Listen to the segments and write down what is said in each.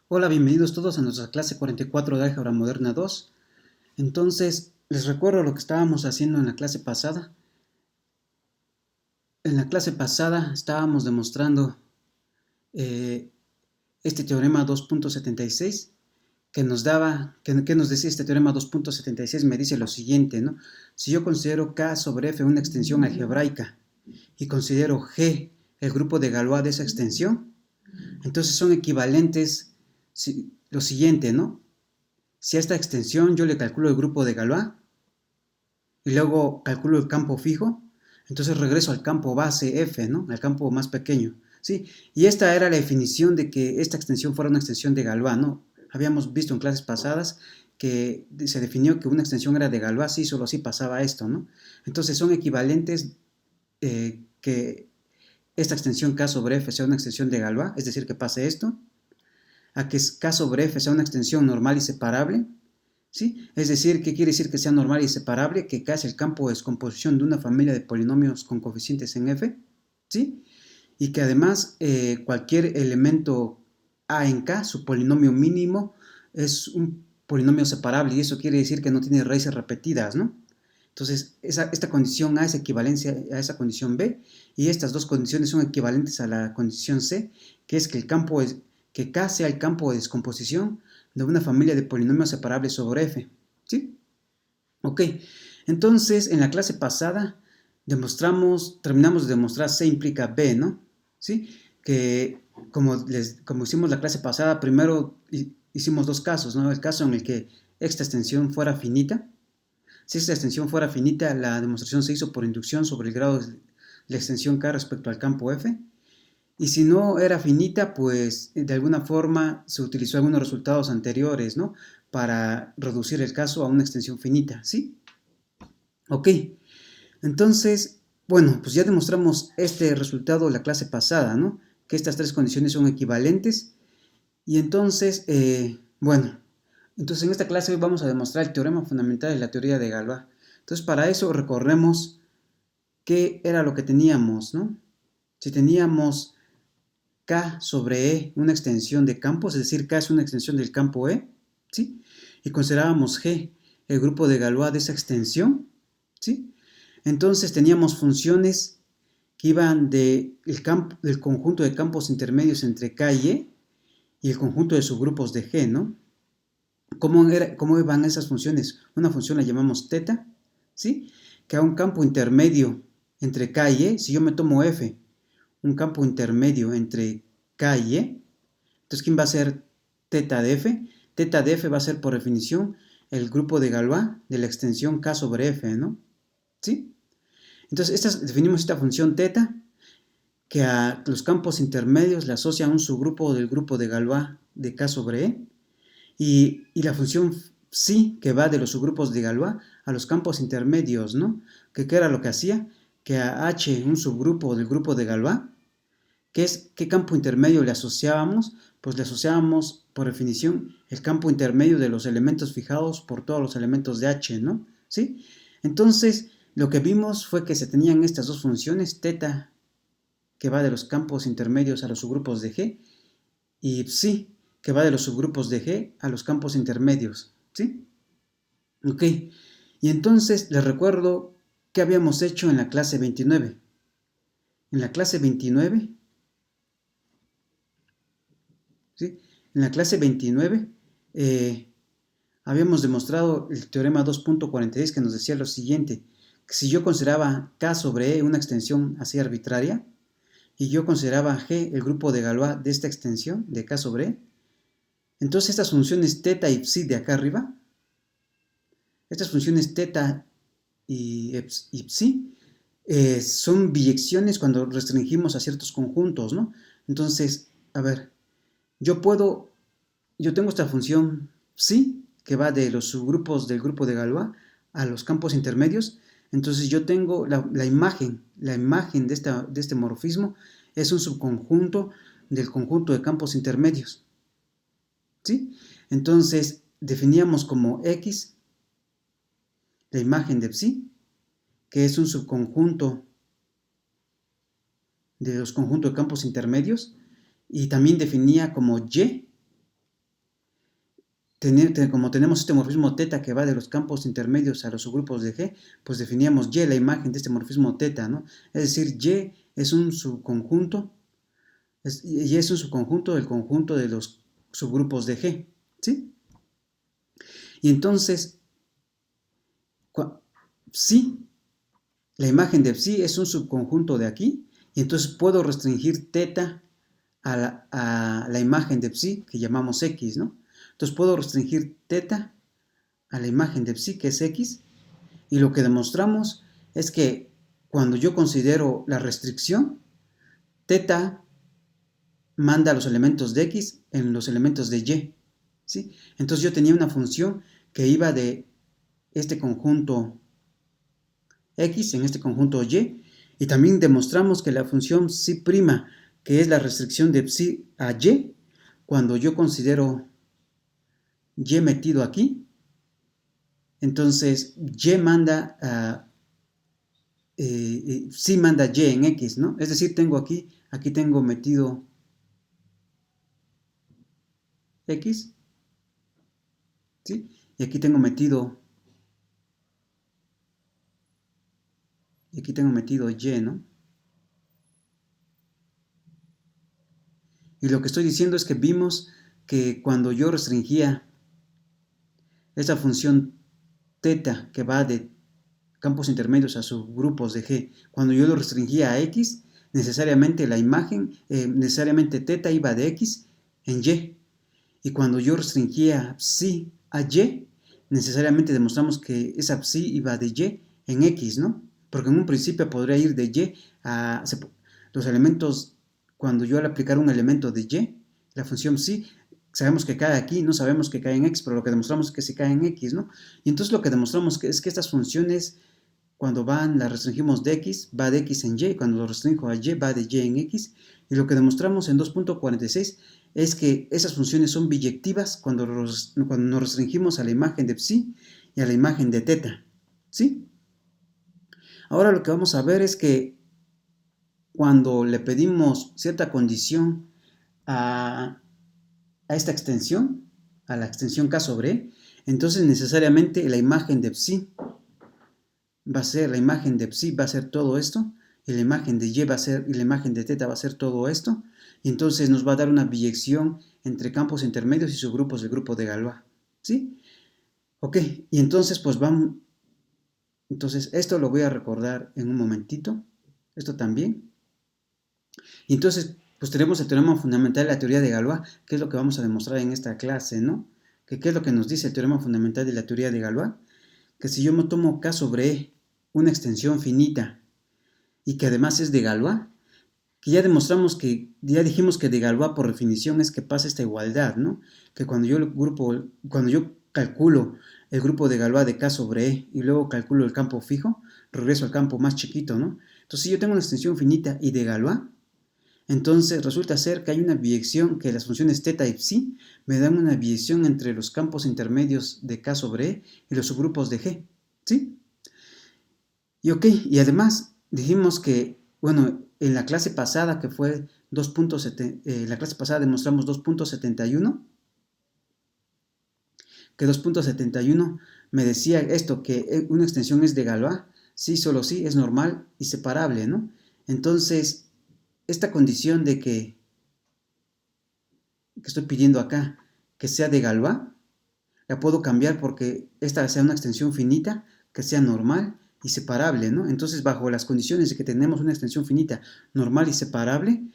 Hola, bienvenidos todos a nuestra clase 44 de Álgebra Moderna 2. Entonces, les recuerdo lo que estábamos haciendo en la clase pasada. En la clase pasada estábamos demostrando eh, este teorema 2.76 que nos decía este teorema 2.76, me dice lo siguiente, ¿no? Si yo considero K sobre F una extensión algebraica y considero G el grupo de Galois de esa extensión, entonces son equivalentes lo siguiente, ¿no? Si a esta extensión yo le calculo el grupo de Galois y luego calculo el campo fijo, entonces regreso al campo base F, ¿no? Al campo más pequeño, ¿sí? Y esta era la definición de que esta extensión fuera una extensión de Galois, ¿no? Habíamos visto en clases pasadas que se definió que una extensión era de Galois, sí, solo así pasaba esto, ¿no? Entonces son equivalentes que esta extensión K sobre F sea una extensión de Galois, es decir, que pase esto, a que K sobre F sea una extensión normal y separable, ¿sí? Es decir, ¿qué quiere decir que sea normal y separable? Que K es el campo de descomposición de una familia de polinomios con coeficientes en F, ¿sí? Y que además cualquier elemento A en K, su polinomio mínimo, es un polinomio separable y eso quiere decir que no tiene raíces repetidas, ¿no? Entonces, esta condición A es equivalencia a esa condición B y estas dos condiciones son equivalentes a la condición C, que es que que K sea el campo de descomposición de una familia de polinomios separables sobre F, ¿sí? Ok, entonces en la clase pasada terminamos de demostrar C implica B, ¿no? ¿Sí? Que como hicimos la clase pasada, primero hicimos dos casos, ¿no? El caso en el que esta extensión fuera finita. Si esta extensión fuera finita, la demostración se hizo por inducción sobre el grado de la extensión K respecto al campo F. Y si no era finita, pues de alguna forma se utilizó algunos resultados anteriores, ¿no? Para reducir el caso a una extensión finita, ¿sí? Ok, entonces, bueno, pues ya demostramos este resultado la clase pasada, ¿no? Que estas tres condiciones son equivalentes. Y entonces, bueno, entonces en esta clase hoy vamos a demostrar el teorema fundamental de la teoría de Galois. Entonces, para eso recorremos qué era lo que teníamos, ¿no? Si teníamos K sobre E una extensión de campos, es decir, K es una extensión del campo E, ¿sí? Y considerábamos G el grupo de Galois de esa extensión, ¿sí? Entonces teníamos funciones que iban del conjunto de campos intermedios entre K y el conjunto de subgrupos de G, ¿no? ¿Cómo iban esas funciones? Una función la llamamos teta, ¿sí? Que a un campo intermedio entre K y E, si yo me tomo F, un campo intermedio entre K y E, entonces ¿quién va a ser teta de F? Teta de F va a ser por definición el grupo de Galois de la extensión K sobre F, ¿no? ¿Sí? Entonces definimos esta función teta que a los campos intermedios le asocia un subgrupo del grupo de Galois de K sobre E y la función psi que va de los subgrupos de Galois a los campos intermedios, ¿no? ¿Qué era lo que hacía? Que a H, un subgrupo del grupo de Galois, ¿qué campo intermedio le asociábamos? Pues le asociábamos, por definición, el campo intermedio de los elementos fijados por todos los elementos de H, ¿no? ¿Sí? Entonces, lo que vimos fue que se tenían estas dos funciones, teta, que va de los campos intermedios a los subgrupos de G, y psi, que va de los subgrupos de G a los campos intermedios, ¿sí? Ok, y entonces les recuerdo qué habíamos hecho en la clase 29. En la clase 29, ¿sí? En la clase 29 habíamos demostrado el teorema 2.46 que nos decía lo siguiente, que si yo consideraba K sobre E una extensión así arbitraria, y yo consideraba G el grupo de Galois de esta extensión, de K sobre E, entonces estas funciones teta y psi de acá arriba, estas funciones teta y psi, son biyecciones cuando restringimos a ciertos conjuntos, ¿no? Entonces, a ver, yo tengo esta función psi, que va de los subgrupos del grupo de Galois a los campos intermedios, entonces yo tengo la imagen de este morfismo es un subconjunto del conjunto de campos intermedios, ¿sí? Entonces, definíamos como X la imagen de psi, que es un subconjunto de los conjuntos de campos intermedios, y también definía como Y como tenemos este morfismo teta que va de los campos intermedios a los subgrupos de G, pues definíamos Y, la imagen de este morfismo teta, ¿no? Es decir, Y es un subconjunto, Y es un subconjunto del conjunto de los subgrupos de G, ¿sí? Y entonces, psi, la imagen de psi es un subconjunto de aquí, y entonces puedo restringir teta a la imagen de psi que llamamos X, ¿no? Entonces puedo restringir teta a la imagen de psi que es X, y lo que demostramos es que cuando yo considero la restricción, teta manda los elementos de X en los elementos de Y, ¿sí? Entonces yo tenía una función que iba de este conjunto X en este conjunto y también demostramos que la función psi', que es la restricción de psi a Y, cuando yo considero Y metido aquí, entonces Y manda psi manda Y en X, ¿no? Es decir, tengo aquí tengo metido X, ¿sí? Y aquí tengo metido Y, ¿no? Y lo que estoy diciendo es que vimos que cuando yo restringía esa función teta que va de campos intermedios a subgrupos de G, cuando yo lo restringía a X, necesariamente la imagen, necesariamente teta iba de X en Y. Y cuando yo restringía psi a Y, necesariamente demostramos que esa psi iba de Y en X, ¿no? Porque en un principio podría ir de Y a los elementos, cuando yo al aplicar un elemento de Y, la función psi, sabemos que cae aquí, no sabemos que cae en X, pero lo que demostramos es que sí cae en X, ¿no? Y entonces lo que demostramos es que estas funciones, cuando las restringimos de X, va de X en Y, cuando lo restringo a Y, va de Y en X, y lo que demostramos en 2.46 es que esas funciones son biyectivas cuando nos restringimos a la imagen de psi y a la imagen de teta, ¿sí? Ahora lo que vamos a ver es que cuando le pedimos cierta condición a esta extensión, a la extensión K sobre E, entonces necesariamente la imagen de psi va a ser, la imagen de psi va a ser todo esto, y la imagen de y va a ser, y la imagen de teta va a ser todo esto, y entonces nos va a dar una biyección entre campos intermedios y subgrupos del grupo de Galois, ¿sí? Ok, y entonces pues vamos, entonces esto lo voy a recordar en un momentito, esto también, y entonces pues tenemos el teorema fundamental de la teoría de Galois, que es lo que vamos a demostrar en esta clase, ¿no? ¿Qué es lo que nos dice el teorema fundamental de la teoría de Galois? Que si yo me tomo K sobre E, una extensión finita, y que además es de Galois, que ya demostramos que, ya dijimos que de Galois por definición es que pasa esta igualdad, ¿no? Que cuando yo calculo el grupo de Galois de K sobre E y luego calculo el campo fijo, regreso al campo más chiquito, ¿no? Entonces si yo tengo una extensión finita y de Galois, entonces resulta ser que hay una biyección, que las funciones teta y psi me dan una biyección entre los campos intermedios de K sobre E y los subgrupos de G, ¿sí? Y ok, y además dijimos que, bueno, en la clase pasada que fue 2.7, la clase pasada demostramos 2.71, que 2.71 me decía esto, que una extensión es de Galois, sí, solo sí, es normal y separable, ¿no? Entonces, esta condición de que estoy pidiendo acá, que sea de Galois, la puedo cambiar porque esta sea una extensión finita, que sea normal y separable, ¿no? Entonces, bajo las condiciones de que tenemos una extensión finita, normal y separable,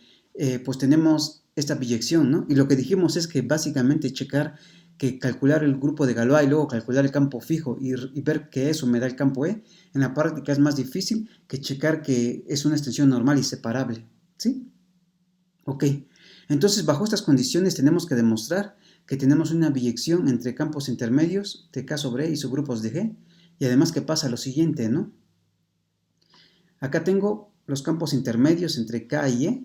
pues tenemos esta biyección, ¿no? Y lo que dijimos es que básicamente checar que calcular el grupo de Galois y luego calcular el campo fijo y ver que eso me da el campo E, en la práctica es más difícil que checar que es una extensión normal y separable, ¿sí? Ok, entonces bajo estas condiciones tenemos que demostrar que tenemos una biyección entre campos intermedios de K sobre E y subgrupos de G, y además que pasa lo siguiente, ¿no? Acá tengo los campos intermedios entre K y E,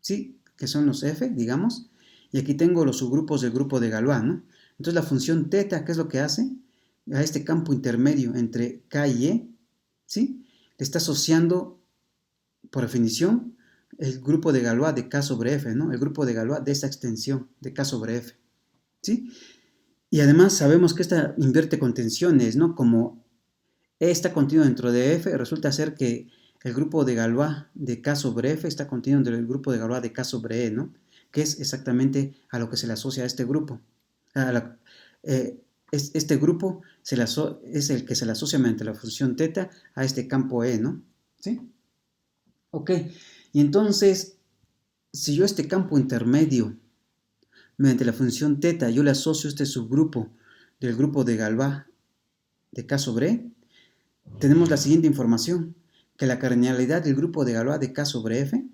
¿sí? Que son los F, digamos, y aquí tengo los subgrupos del grupo de Galois, ¿no? Entonces la función teta, ¿qué es lo que hace? A este campo intermedio entre K y E, ¿sí? Le está asociando, por definición, el grupo de Galois de K sobre F, ¿no? El grupo de Galois de esta extensión de K sobre F, ¿sí? Y además sabemos que esta invierte con tensiones, ¿no? Como E está contenido dentro de F, resulta ser que el grupo de Galois de K sobre F está contenido dentro del grupo de Galois de K sobre E, ¿no? Que es exactamente a lo que se le asocia a este grupo. Este grupo es el que se le asocia mediante la función θ a este campo E, ¿no? ¿Sí? Ok, y entonces, si yo este campo intermedio, mediante la función θ, yo le asocio este subgrupo del grupo de Galois de K sobre E, tenemos la siguiente información, que la cardinalidad del grupo de Galois de K sobre F,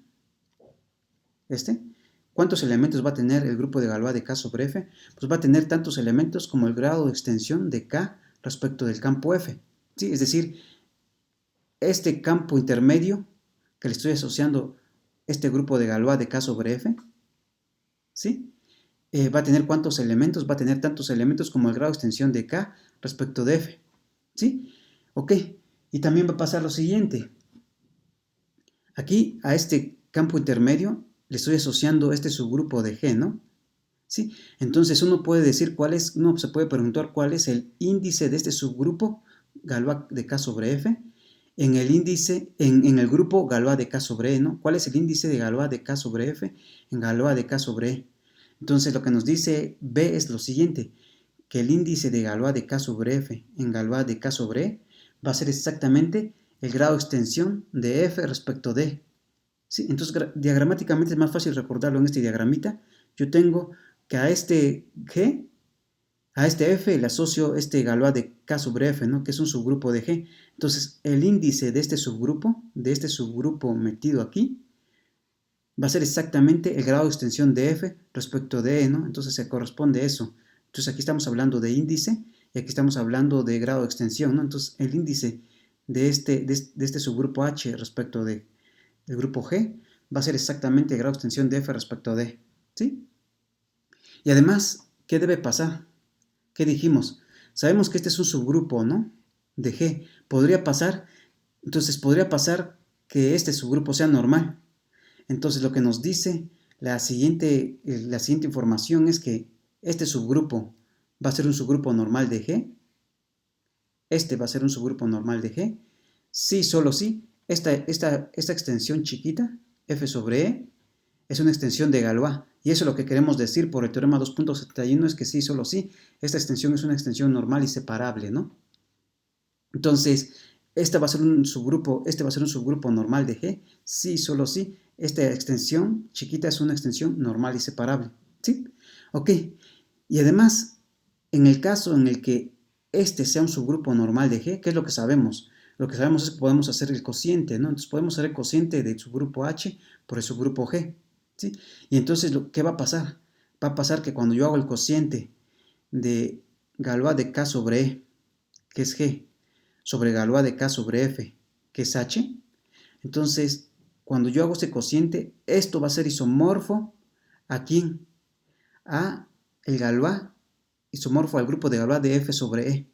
¿cuántos elementos va a tener el grupo de Galois de K sobre F? Pues va a tener tantos elementos como el grado de extensión de K respecto del campo F. ¿Sí? Es decir, este campo intermedio que le estoy asociando este grupo de Galois de K sobre F, ¿sí? Va a tener cuántos elementos, va a tener tantos elementos como el grado de extensión de K respecto de F. ¿Sí? Ok, y también va a pasar lo siguiente. Aquí a este campo intermedio le estoy asociando este subgrupo de G, ¿no? ¿Sí? Entonces uno puede decir uno se puede preguntar cuál es el índice de este subgrupo Galois de K sobre F en el grupo Galois de K sobre E, ¿no? ¿Cuál es el índice de Galois de K sobre F en Galois de K sobre E? Entonces lo que nos dice B es lo siguiente, que el índice de Galois de K sobre F en Galois de K sobre E va a ser exactamente el grado de extensión de F respecto de. ¿Sí? Entonces, diagramáticamente es más fácil recordarlo en este diagramita. Yo tengo que a este G, a este F le asocio este Galois de K sobre F, ¿no? Que es un subgrupo de G. Entonces, el índice de este subgrupo metido aquí, va a ser exactamente el grado de extensión de F respecto de E, ¿no? Entonces, se corresponde a eso. Entonces, aquí estamos hablando de índice y aquí estamos hablando de grado de extensión, ¿no? Entonces, el índice de este subgrupo H respecto de el grupo G va a ser exactamente el grado de extensión de F respecto de, ¿sí? Y además, ¿qué debe pasar? ¿Qué dijimos? Sabemos que este es un subgrupo, ¿no? De G. Entonces podría pasar que este subgrupo sea normal. Entonces lo que nos dice la siguiente información es que este subgrupo va a ser un subgrupo normal de G. Este va a ser un subgrupo normal de G. Sí, solo sí. Esta extensión chiquita, F sobre E, es una extensión de Galois. Y eso es lo que queremos decir por el teorema 2.71, es que sí, solo sí. Esta extensión es una extensión normal y separable, ¿no? Entonces, este va a ser un subgrupo normal de G. Sí, solo sí. Esta extensión chiquita es una extensión normal y separable. ¿Sí? Ok. Y además, en el caso en el que este sea un subgrupo normal de G, ¿qué es lo que sabemos? Lo que sabemos es que podemos hacer el cociente, ¿no? Entonces podemos hacer el cociente del subgrupo H por el subgrupo G, ¿sí? Y entonces, ¿qué va a pasar? Va a pasar que cuando yo hago el cociente de Galois de K sobre E, que es G, sobre Galois de K sobre F, que es H, entonces, cuando yo hago este cociente, esto va a ser isomorfo ¿a quién? A el Galois isomorfo al grupo de Galois de F sobre E.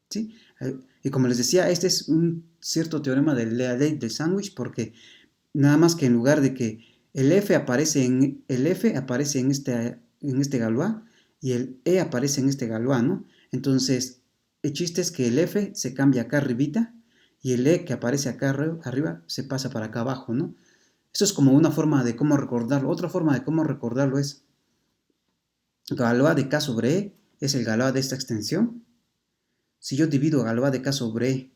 ¿Sí? Y como les decía, este es un cierto teorema de la ley del sándwich, porque nada más que en lugar de que el F aparece en este Galois y el E aparece en este Galois, ¿no? Entonces, el chiste es que el F se cambia acá arribita y el E que aparece acá arriba se pasa para acá abajo, ¿no? Eso es como una forma de cómo recordarlo. Otra forma de cómo recordarlo es Galois de K sobre E es el Galois de esta extensión. Si yo divido Galois de K sobre E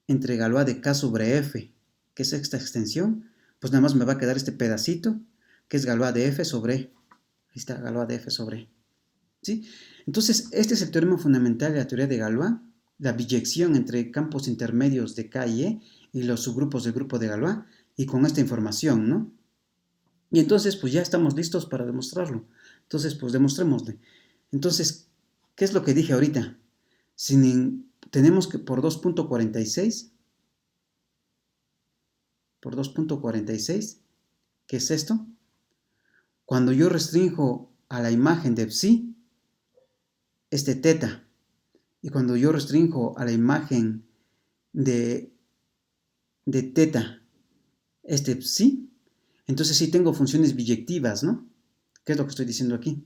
entre Galois de K sobre F, que es esta extensión, pues nada más me va a quedar este pedacito, que es Galois de F sobre E. Ahí está, Galois de F sobre E. ¿Sí? Entonces, este es el teorema fundamental de la teoría de Galois, la biyección entre campos intermedios de K y E y los subgrupos del grupo de Galois, y con esta información, ¿no? Y entonces, pues ya estamos listos para demostrarlo. Entonces, pues demostrémosle. Entonces, ¿qué es lo que dije ahorita? Tenemos que por 2.46, ¿qué es esto? Cuando yo restringo a la imagen de psi, este teta, y cuando yo restringo a la imagen de teta, este psi, entonces sí tengo funciones biyectivas, ¿no? ¿Qué es lo que estoy diciendo aquí?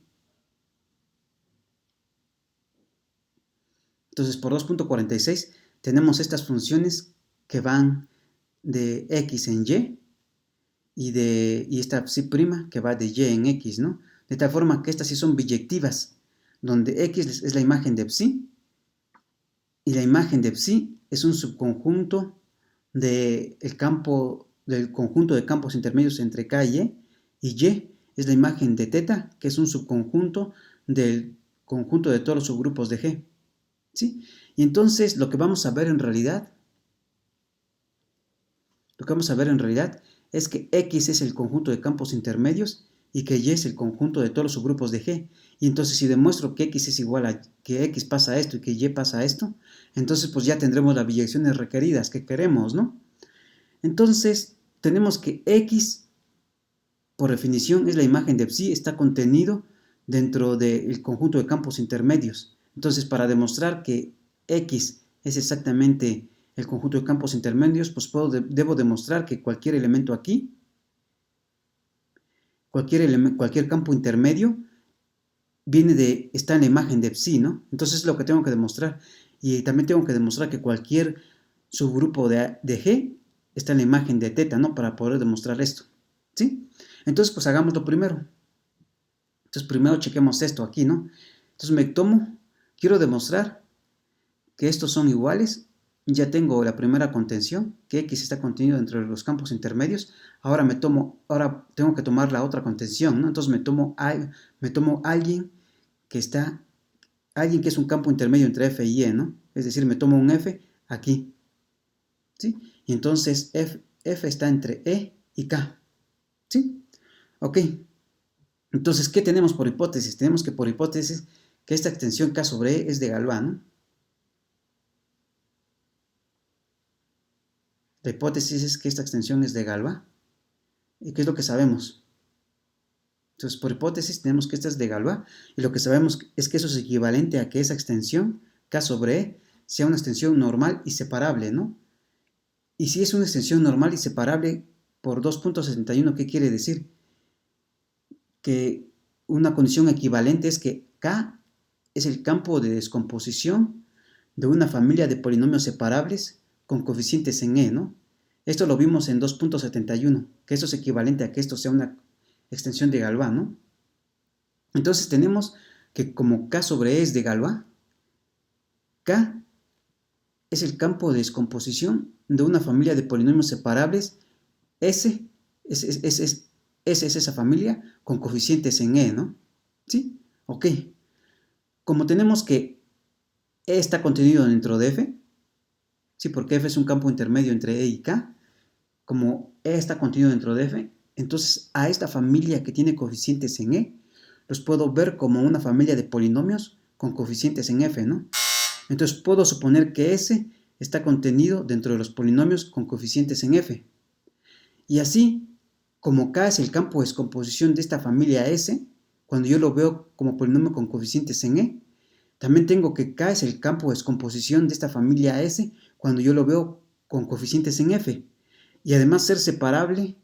Entonces, por 2.46 tenemos estas funciones que van de x en y esta psi prima que va de y en x, ¿no? De tal forma que estas sí son biyectivas, donde x es la imagen de psi, y la imagen de psi es un subconjunto del conjunto de campos intermedios entre k y y es la imagen de teta, que es un subconjunto del conjunto de todos los subgrupos de G, ¿sí? Y entonces lo que vamos a ver en realidad es que X es el conjunto de campos intermedios y que Y es el conjunto de todos los subgrupos de G. Y entonces si demuestro que X es igual a que X pasa esto y que Y pasa esto, entonces pues ya tendremos las biyecciones requeridas que queremos, ¿no? Entonces tenemos que X, por definición, es la imagen de psi, está contenido dentro del conjunto de campos intermedios. Entonces para demostrar que X es exactamente el conjunto de campos intermedios, pues debo demostrar que cualquier elemento aquí, cualquier campo intermedio, está en la imagen de psi, ¿no? Entonces es lo que tengo que demostrar. Y también tengo que demostrar que cualquier subgrupo de G está en la imagen de teta, ¿no? Para poder demostrar esto, ¿sí? Entonces, pues hagámoslo primero. Entonces, primero chequemos esto aquí, ¿no? Entonces quiero demostrar que estos son iguales. Ya tengo la primera contención, que X está contenido dentro de los campos intermedios. Ahora tengo que tomar la otra contención, ¿no? Entonces me tomo alguien que es un campo intermedio entre F y E, ¿no? Es decir, me tomo un F aquí, ¿sí? Y entonces F está entre E y K, ¿sí? Ok. Entonces, ¿qué tenemos por hipótesis? Tenemos que por hipótesis que esta extensión K sobre E es de Galois, ¿no? La hipótesis es que esta extensión es de Galois. ¿Y qué es lo que sabemos? Entonces, por hipótesis tenemos que esta es de Galois y lo que sabemos es que eso es equivalente a que esa extensión K sobre E sea una extensión normal y separable, ¿no? Y si es una extensión normal y separable por 2.71, ¿qué quiere decir? Que una condición equivalente es que K es el campo de descomposición de una familia de polinomios separables con coeficientes en E, ¿no? Esto lo vimos en 2.71, que eso es equivalente a que esto sea una extensión de Galois, ¿no? Entonces tenemos que como K sobre E es de Galois, K es el campo de descomposición de una familia de polinomios separables. S es esa familia con coeficientes en E, ¿no? ¿Sí? Ok. Como tenemos que E está contenido dentro de F, ¿sí? Porque F es un campo intermedio entre E y K, como E está contenido dentro de F, entonces a esta familia que tiene coeficientes en E, los puedo ver como una familia de polinomios con coeficientes en F, ¿no? Entonces puedo suponer que S está contenido dentro de los polinomios con coeficientes en F. Y así, como K es el campo de descomposición de esta familia S, cuando yo lo veo como polinomio con coeficientes en E, también tengo que K es el campo de descomposición de esta familia S cuando yo lo veo con coeficientes en F. Y además ser separable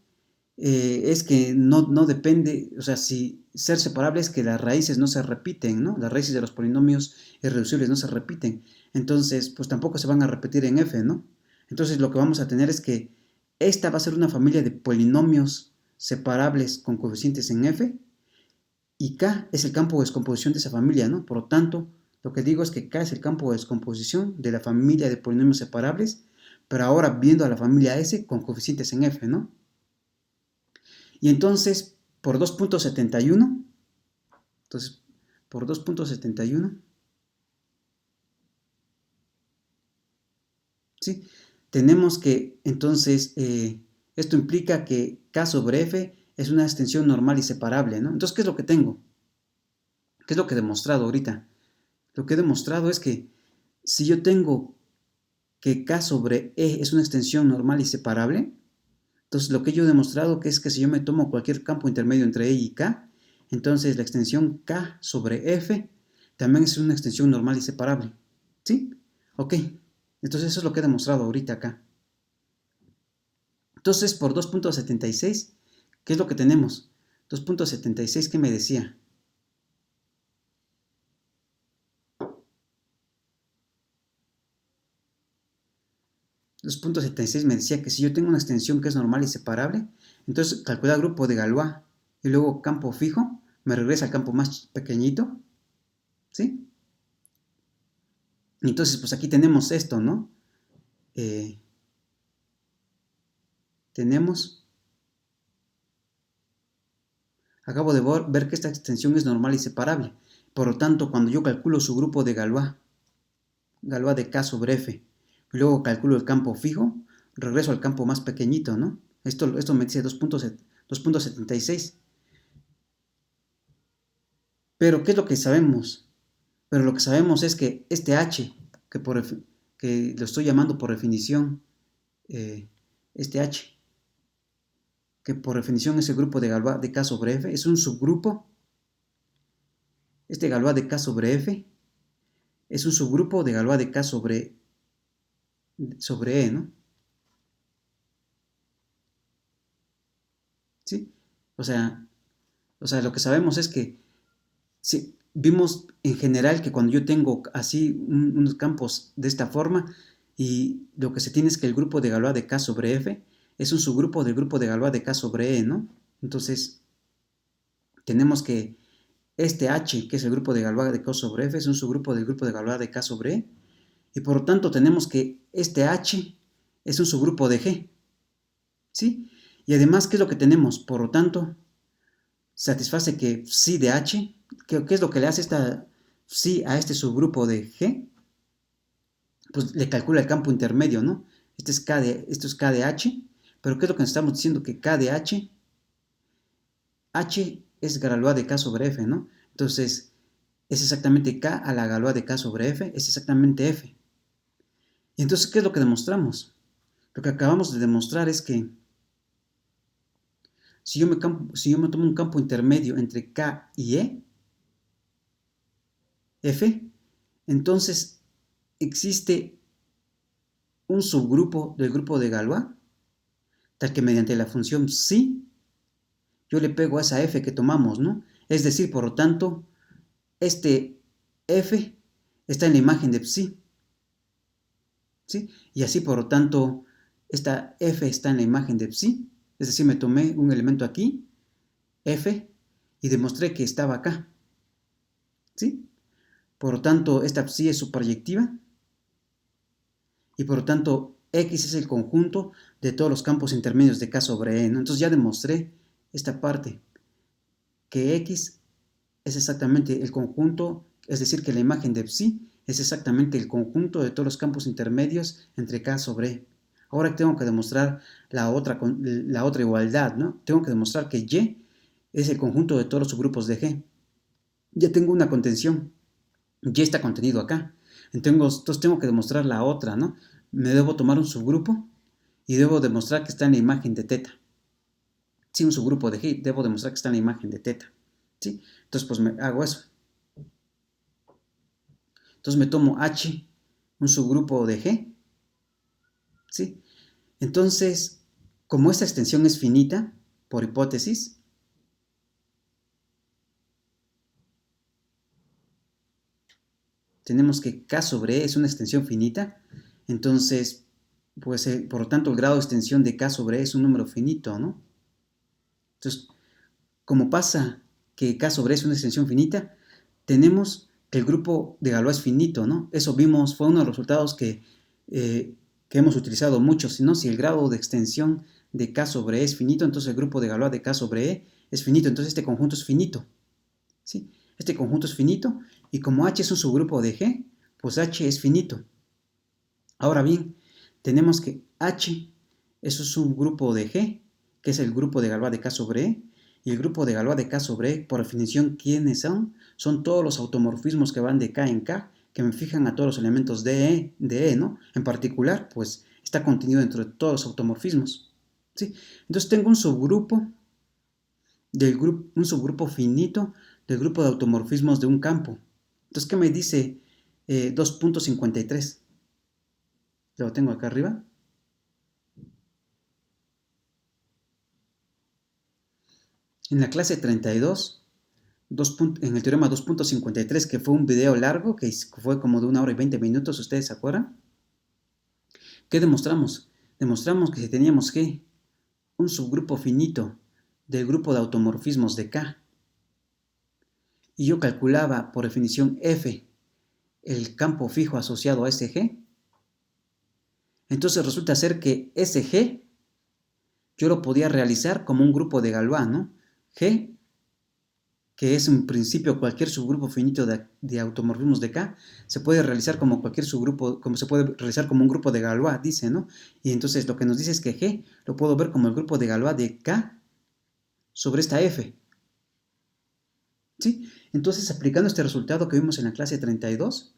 es que no depende, o sea, si ser separable es que las raíces no se repiten, ¿no? Las raíces de los polinomios irreducibles no se repiten. Entonces, pues tampoco se van a repetir en F, ¿no? Entonces lo que vamos a tener es que esta va a ser una familia de polinomios separables con coeficientes en F y K es el campo de descomposición de esa familia, ¿no? Por lo tanto, lo que digo es que K es el campo de descomposición de la familia de polinomios separables, pero ahora viendo a la familia S con coeficientes en F, ¿no? Y entonces, por 2.71, entonces, por 2.71, ¿sí? Tenemos que, entonces, esto implica que K sobre F es una extensión normal y separable, ¿no? Entonces, ¿qué es lo que tengo? ¿Qué es lo que he demostrado ahorita? Lo que he demostrado es que si yo tengo que K sobre E es una extensión normal y separable, entonces lo que yo he demostrado que es que si yo me tomo cualquier campo intermedio entre E y K, entonces la extensión K sobre F también es una extensión normal y separable. ¿Sí? Ok. Entonces eso es lo que he demostrado ahorita acá. Entonces por 2.76, ¿qué es lo que tenemos? 2.76, ¿qué me decía? 2.76 me decía que si yo tengo una extensión que es normal y separable, entonces calcular grupo de Galois y luego campo fijo, me regresa al campo más pequeñito, ¿sí? Entonces, pues aquí tenemos esto, ¿no? Tenemos, acabo de ver que esta extensión es normal y separable. Por lo tanto, cuando yo calculo su grupo de Galois de K sobre F, y luego calculo el campo fijo, regreso al campo más pequeñito, ¿no? Esto me dice 2.76. Pero, ¿qué es lo que sabemos? Pero lo que sabemos es que este H, que lo estoy llamando por definición, este H, que por definición es el grupo de Galois de K sobre F, es un subgrupo. Este Galois de K sobre F es un subgrupo de Galois de K sobre E, ¿no? ¿Sí? O sea, lo que sabemos es que sí, vimos en general que cuando yo tengo así unos campos de esta forma, y lo que se tiene es que el grupo de Galois de K sobre F es un subgrupo del grupo de Galois de K sobre E, ¿no? Entonces, tenemos que este H, que es el grupo de Galois de K sobre F, es un subgrupo del grupo de Galois de K sobre E, y por lo tanto tenemos que este H es un subgrupo de G, ¿sí? Y además, ¿qué es lo que tenemos? Por lo tanto, satisface que psi de H, ¿qué es lo que le hace esta psi a este subgrupo de G? Pues le calcula el campo intermedio, ¿no? Esto es K de H, pero ¿qué es lo que nos estamos diciendo? Que K de H, H es Galois de K sobre F, ¿no? Entonces, es exactamente K a la Galois de K sobre F, es exactamente F. Y entonces, ¿qué es lo que demostramos? Lo que acabamos de demostrar es que si yo me tomo un campo intermedio entre K y E, F, entonces existe un subgrupo del grupo de Galois, tal que mediante la función psi, yo le pego a esa F que tomamos, ¿no? Es decir, por lo tanto, este F está en la imagen de psi, ¿sí? Y así, por lo tanto, esta F está en la imagen de psi, es decir, me tomé un elemento aquí, F, y demostré que estaba acá, ¿sí? Por lo tanto, esta psi es su proyectiva, y por lo tanto, X es el conjunto de todos los campos intermedios de K sobre E, ¿no? Entonces ya demostré esta parte, que X es exactamente el conjunto, es decir, que la imagen de psi es exactamente el conjunto de todos los campos intermedios entre K sobre E. Ahora tengo que demostrar la otra igualdad, ¿no? Tengo que demostrar que Y es el conjunto de todos los subgrupos de G. Ya tengo una contención, Y está contenido acá. Entonces tengo que demostrar la otra, ¿no? Me debo tomar un subgrupo y debo demostrar que está en la imagen de teta. Sí, un subgrupo de G, debo demostrar que está en la imagen de teta. ¿Sí? Entonces, pues me hago eso. Entonces me tomo H, un subgrupo de G, ¿sí? Entonces, como esta extensión es finita, por hipótesis, tenemos que K sobre E es una extensión finita, entonces, pues, por lo tanto, el grado de extensión de K sobre E es un número finito, ¿no? Entonces, como pasa que K sobre E es una extensión finita, tenemos que el grupo de Galois es finito, ¿no? Eso vimos, fue uno de los resultados que hemos utilizado mucho, ¿no? Si el grado de extensión de K sobre E es finito, entonces el grupo de Galois de K sobre E es finito, entonces este conjunto es finito, ¿sí? Este conjunto es finito, y como H es un subgrupo de G, pues H es finito. Ahora bien, tenemos que H es un subgrupo de G, que es el grupo de Galois de K sobre E, y el grupo de Galois de K sobre E, por definición, ¿quiénes son? Son todos los automorfismos que van de K en K, que me fijan a todos los elementos de E, ¿no? En particular, pues está contenido dentro de todos los automorfismos, ¿sí? Entonces tengo un subgrupo un subgrupo finito del grupo de automorfismos de un campo. Entonces, ¿qué me dice 2.53? Lo tengo acá arriba. En la clase 32, en el teorema 2.53, que fue un video largo, que fue como de 1 hora y 20 minutos, ¿ustedes se acuerdan? ¿Qué demostramos? Demostramos que si teníamos G, un subgrupo finito del grupo de automorfismos de K, y yo calculaba por definición F el campo fijo asociado a ese G, entonces resulta ser que ese G yo lo podía realizar como un grupo de Galois, ¿no? G, que es en principio cualquier subgrupo finito de automorfismos de K, se puede realizar como cualquier subgrupo, como se puede realizar como un grupo de Galois, dice, ¿no? Y entonces lo que nos dice es que G lo puedo ver como el grupo de Galois de K sobre esta F, ¿sí? Entonces, aplicando este resultado que vimos en la clase 32,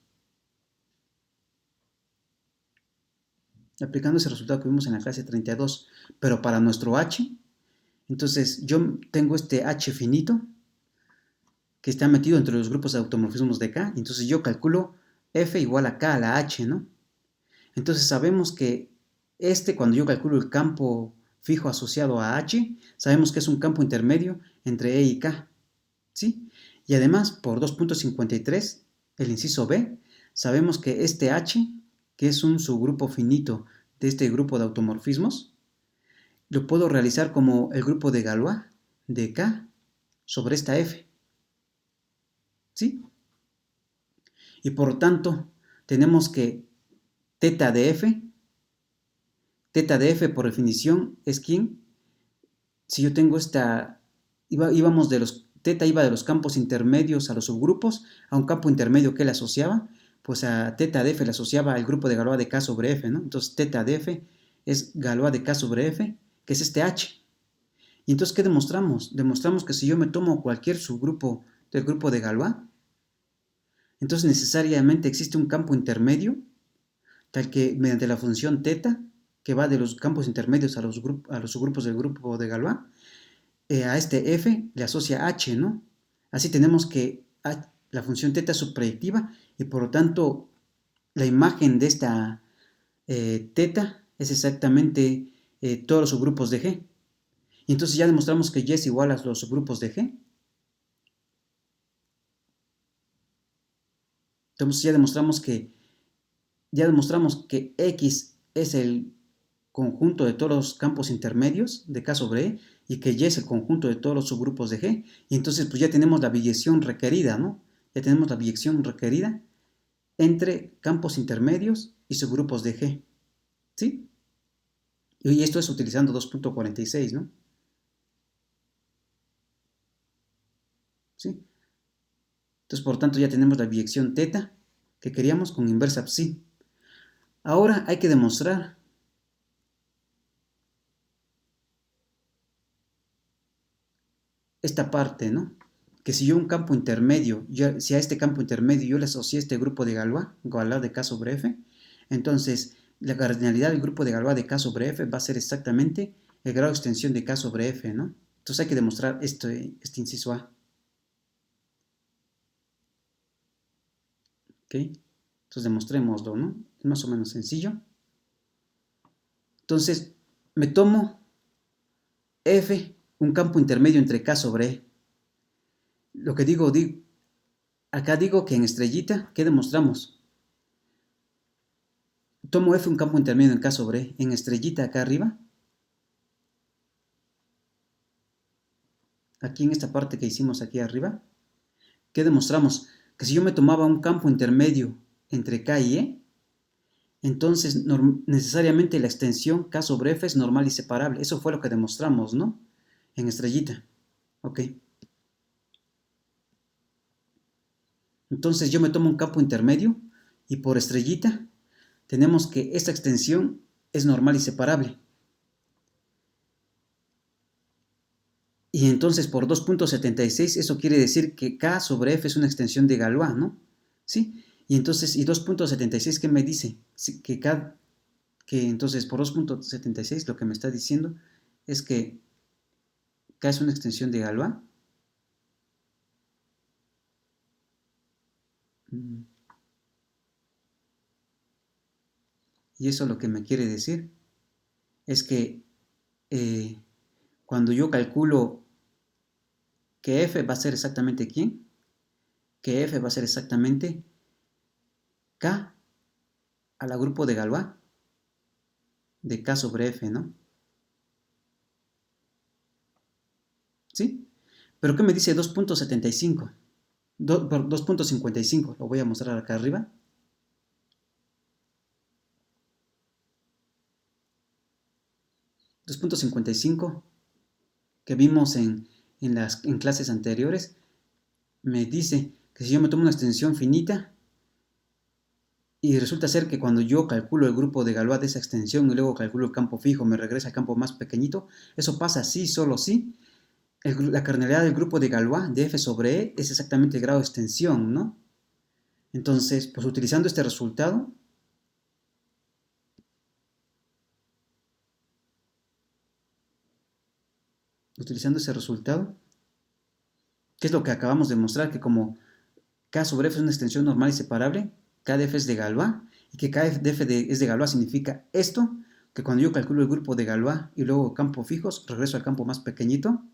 aplicando ese resultado que vimos en la clase 32, pero para nuestro H, entonces yo tengo este H finito que está metido entre los grupos de automorfismos de K, entonces yo calculo F igual a K a la H, ¿no? Entonces sabemos que cuando yo calculo el campo fijo asociado a H, sabemos que es un campo intermedio entre E y K, ¿sí? Y además, por 2.53, el inciso B, sabemos que este H, que es un subgrupo finito de este grupo de automorfismos, lo puedo realizar como el grupo de Galois de K sobre esta F, ¿sí? Y por lo tanto, tenemos que teta de F por definición es ¿quién? Si yo tengo íbamos de teta iba de los campos intermedios a los subgrupos, a un campo intermedio que le asociaba, pues a teta de F le asociaba al grupo de Galois de K sobre F, ¿no? Entonces teta de F es Galois de K sobre F, que es este H. Y entonces, ¿qué demostramos? Demostramos que si yo me tomo cualquier subgrupo del grupo de Galois, entonces necesariamente existe un campo intermedio, tal que mediante la función teta, que va de los campos intermedios a los subgrupos del grupo de Galois, a este f le asocia h, ¿no? Así tenemos que la función teta es subproyectiva y por lo tanto la imagen de esta teta es exactamente todos los subgrupos de G. Y entonces ya demostramos que Y es igual a los subgrupos de G. Entonces ya demostramos que X es el conjunto de todos los campos intermedios de K sobre E y que Y es el conjunto de todos los subgrupos de G. Y entonces pues ya tenemos la biyección requerida, ¿no? Ya tenemos la biyección requerida entre campos intermedios y subgrupos de G, ¿sí? Y esto es utilizando 2.46, ¿no? ¿Sí? Entonces, por tanto, ya tenemos la biyección teta que queríamos con inversa psi. Ahora hay que demostrar esta parte, ¿no? Que si yo un campo intermedio, si a este campo intermedio yo le asocié este grupo de Galois, Galois de K sobre F, entonces la cardinalidad del grupo de Galois de K sobre F va a ser exactamente el grado de extensión de K sobre F, ¿no? Entonces hay que demostrar este inciso A. ¿Ok? Entonces demostrémoslo, ¿no? Es más o menos sencillo. Entonces me tomo F, un campo intermedio entre K sobre E. Lo que acá digo que en estrellita, ¿qué demostramos? Tomo F un campo intermedio en K sobre E. En estrellita acá arriba, aquí en esta parte que hicimos aquí arriba, ¿qué demostramos? Que si yo me tomaba un campo intermedio entre K y E, entonces necesariamente la extensión K sobre F es normal y separable. Eso fue lo que demostramos, ¿no? En estrellita. Ok. Entonces yo me tomo un campo intermedio y por estrellita tenemos que esta extensión es normal y separable. Y entonces por 2.76 eso quiere decir que K sobre F es una extensión de Galois, ¿no? ¿Sí? Y entonces, ¿y 2.76 qué me dice? Que entonces por 2.76 lo que me está diciendo es que K es una extensión de Galois. Y eso lo que me quiere decir es que cuando yo calculo que F va a ser exactamente ¿quién? Que F va a ser exactamente K a la grupo de Galois. de K sobre F, ¿no? ¿Sí? ¿Pero qué me dice 2.75? 2.55, lo voy a mostrar acá arriba. 2.55 que vimos en clases anteriores, me dice que si yo me tomo una extensión finita y resulta ser que cuando yo calculo el grupo de Galois de esa extensión y luego calculo el campo fijo, me regresa al campo más pequeñito, eso pasa sí, solo sí. La cardinalidad del grupo de Galois de F sobre E es exactamente el grado de extensión, ¿no? Entonces, pues utilizando este resultado, ¿qué es lo que acabamos de mostrar? Que como K sobre F es una extensión normal y separable, K de F es de Galois, y que K de F es de Galois significa esto, que cuando yo calculo el grupo de Galois y luego campos fijos, regreso al campo más pequeñito.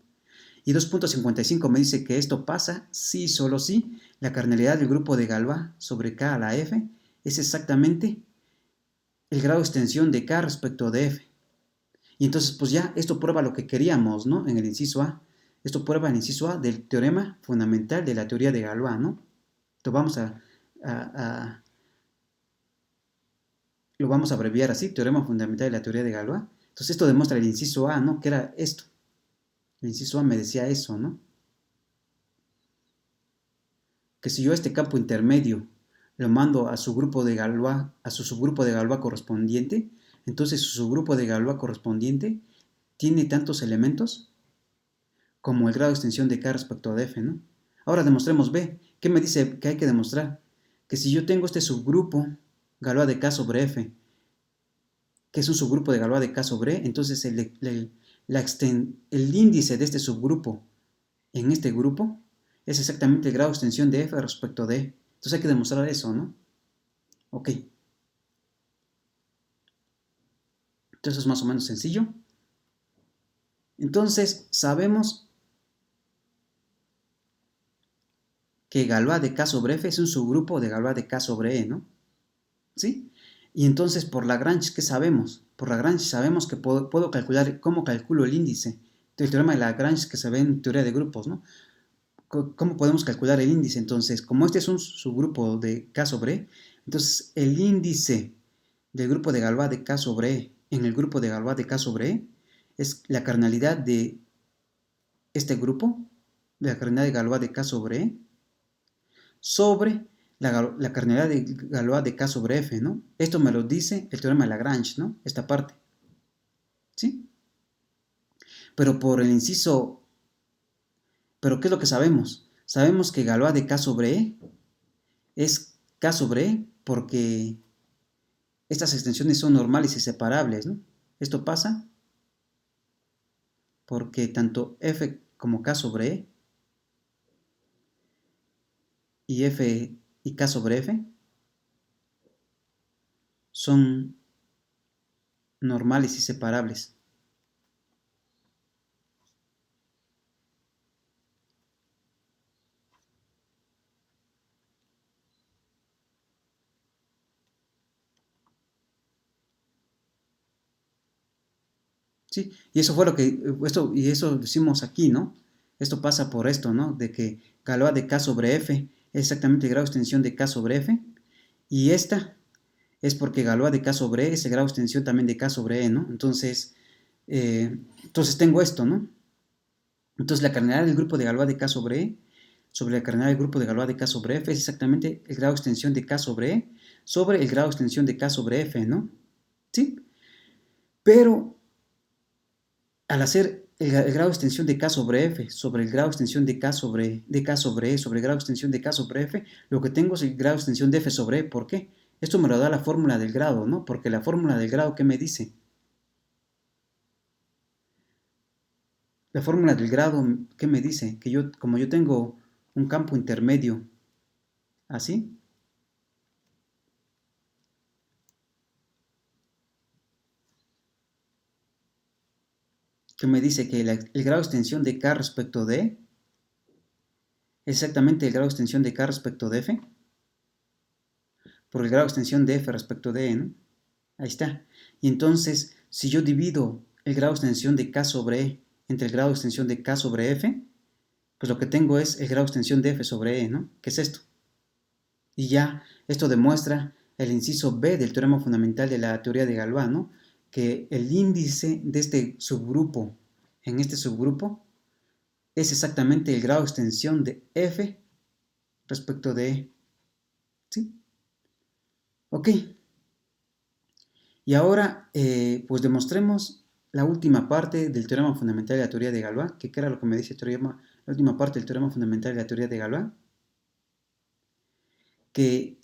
Y 2.55 me dice que esto pasa si, solo si, la cardinalidad del grupo de Galois sobre K a la F es exactamente el grado de extensión de K respecto de F. Y entonces, pues ya, esto prueba lo que queríamos, ¿no? En el inciso A. Esto prueba el inciso A del teorema fundamental de la teoría de Galois, ¿no? Lo vamos a lo vamos a abreviar así, teorema fundamental de la teoría de Galois. Entonces esto demuestra el inciso A, ¿no? Que era esto. El inciso A me decía eso, ¿no? Que si yo este campo intermedio lo mando a su grupo de Galois, a su subgrupo de Galois correspondiente, entonces su subgrupo de Galois correspondiente tiene tantos elementos como el grado de extensión de K respecto a F, ¿no? Ahora demostremos B. ¿Qué me dice que hay que demostrar? Que si yo tengo este subgrupo Galois de K sobre F, que es un subgrupo de Galois de K sobre E, entonces el índice de este subgrupo en este grupo es exactamente el grado de extensión de F respecto de E. Entonces hay que demostrar eso, ¿no? Ok. Entonces es más o menos sencillo. Entonces sabemos que Galois de K sobre F es un subgrupo de Galois de K sobre E, ¿no? ¿Sí? Y entonces por Lagrange, ¿qué sabemos? Por Lagrange sabemos que puedo calcular cómo calculo el índice. El teorema de Lagrange que se ve en teoría de grupos, ¿no? ¿Cómo podemos calcular el índice? Entonces, como este es un subgrupo de K sobre E, entonces el índice del grupo de Galois de K sobre E en el grupo de Galois de K sobre E es la cardinalidad de este grupo, de la cardinalidad de Galois de K sobre E, sobre la cardinalidad de Galois de K sobre F, ¿no? Esto me lo dice el teorema de Lagrange, ¿no? Esta parte, ¿sí? Pero por el inciso, ¿pero qué es lo que sabemos? Sabemos que Galois de K sobre E es K sobre E porque estas extensiones son normales y separables, ¿no? Esto pasa porque tanto F como K sobre E y F y K sobre F son normales y separables. ¿Sí? Y eso fue lo que, y eso lo hicimos aquí, ¿no? Esto pasa por esto, ¿no? De que Galois de K sobre F es exactamente el grado de extensión de K sobre F, y esta es porque Galois de K sobre E es el grado de extensión también de K sobre E, ¿no? Entonces tengo esto, ¿no? Entonces la cardinalidad del grupo de Galois de K sobre E sobre la cardinalidad del grupo de Galois de K sobre F es exactamente el grado de extensión de K sobre E sobre el grado de extensión de K sobre F, ¿no? ¿Sí? Pero al hacer el grado de extensión de K sobre F sobre el grado de extensión de K sobre E sobre el grado de extensión de K sobre F, lo que tengo es el grado de extensión de F sobre E. ¿Por qué? Esto me lo da la fórmula del grado, ¿no? Porque la fórmula del grado, ¿qué me dice? La fórmula del grado, ¿qué me dice? Que yo, como yo tengo un campo intermedio, así, que me dice que el grado de extensión de K respecto de E es exactamente el grado de extensión de K respecto de F por el grado de extensión de F respecto de E, ¿no? Ahí está. Y entonces si yo divido el grado de extensión de K sobre E entre el grado de extensión de K sobre F, pues lo que tengo es el grado de extensión de F sobre E, ¿no? ¿Qué es esto? Y ya esto demuestra el inciso B del teorema fundamental de la teoría de Galois, ¿no? Que el índice de este subgrupo en este subgrupo es exactamente el grado de extensión de F respecto de E. ¿Sí? Ok. Y ahora, pues demostremos la última parte del teorema fundamental de la teoría de Galois, que ¿qué era lo que me dice el teorema, la última parte del teorema fundamental de la teoría de Galois? Que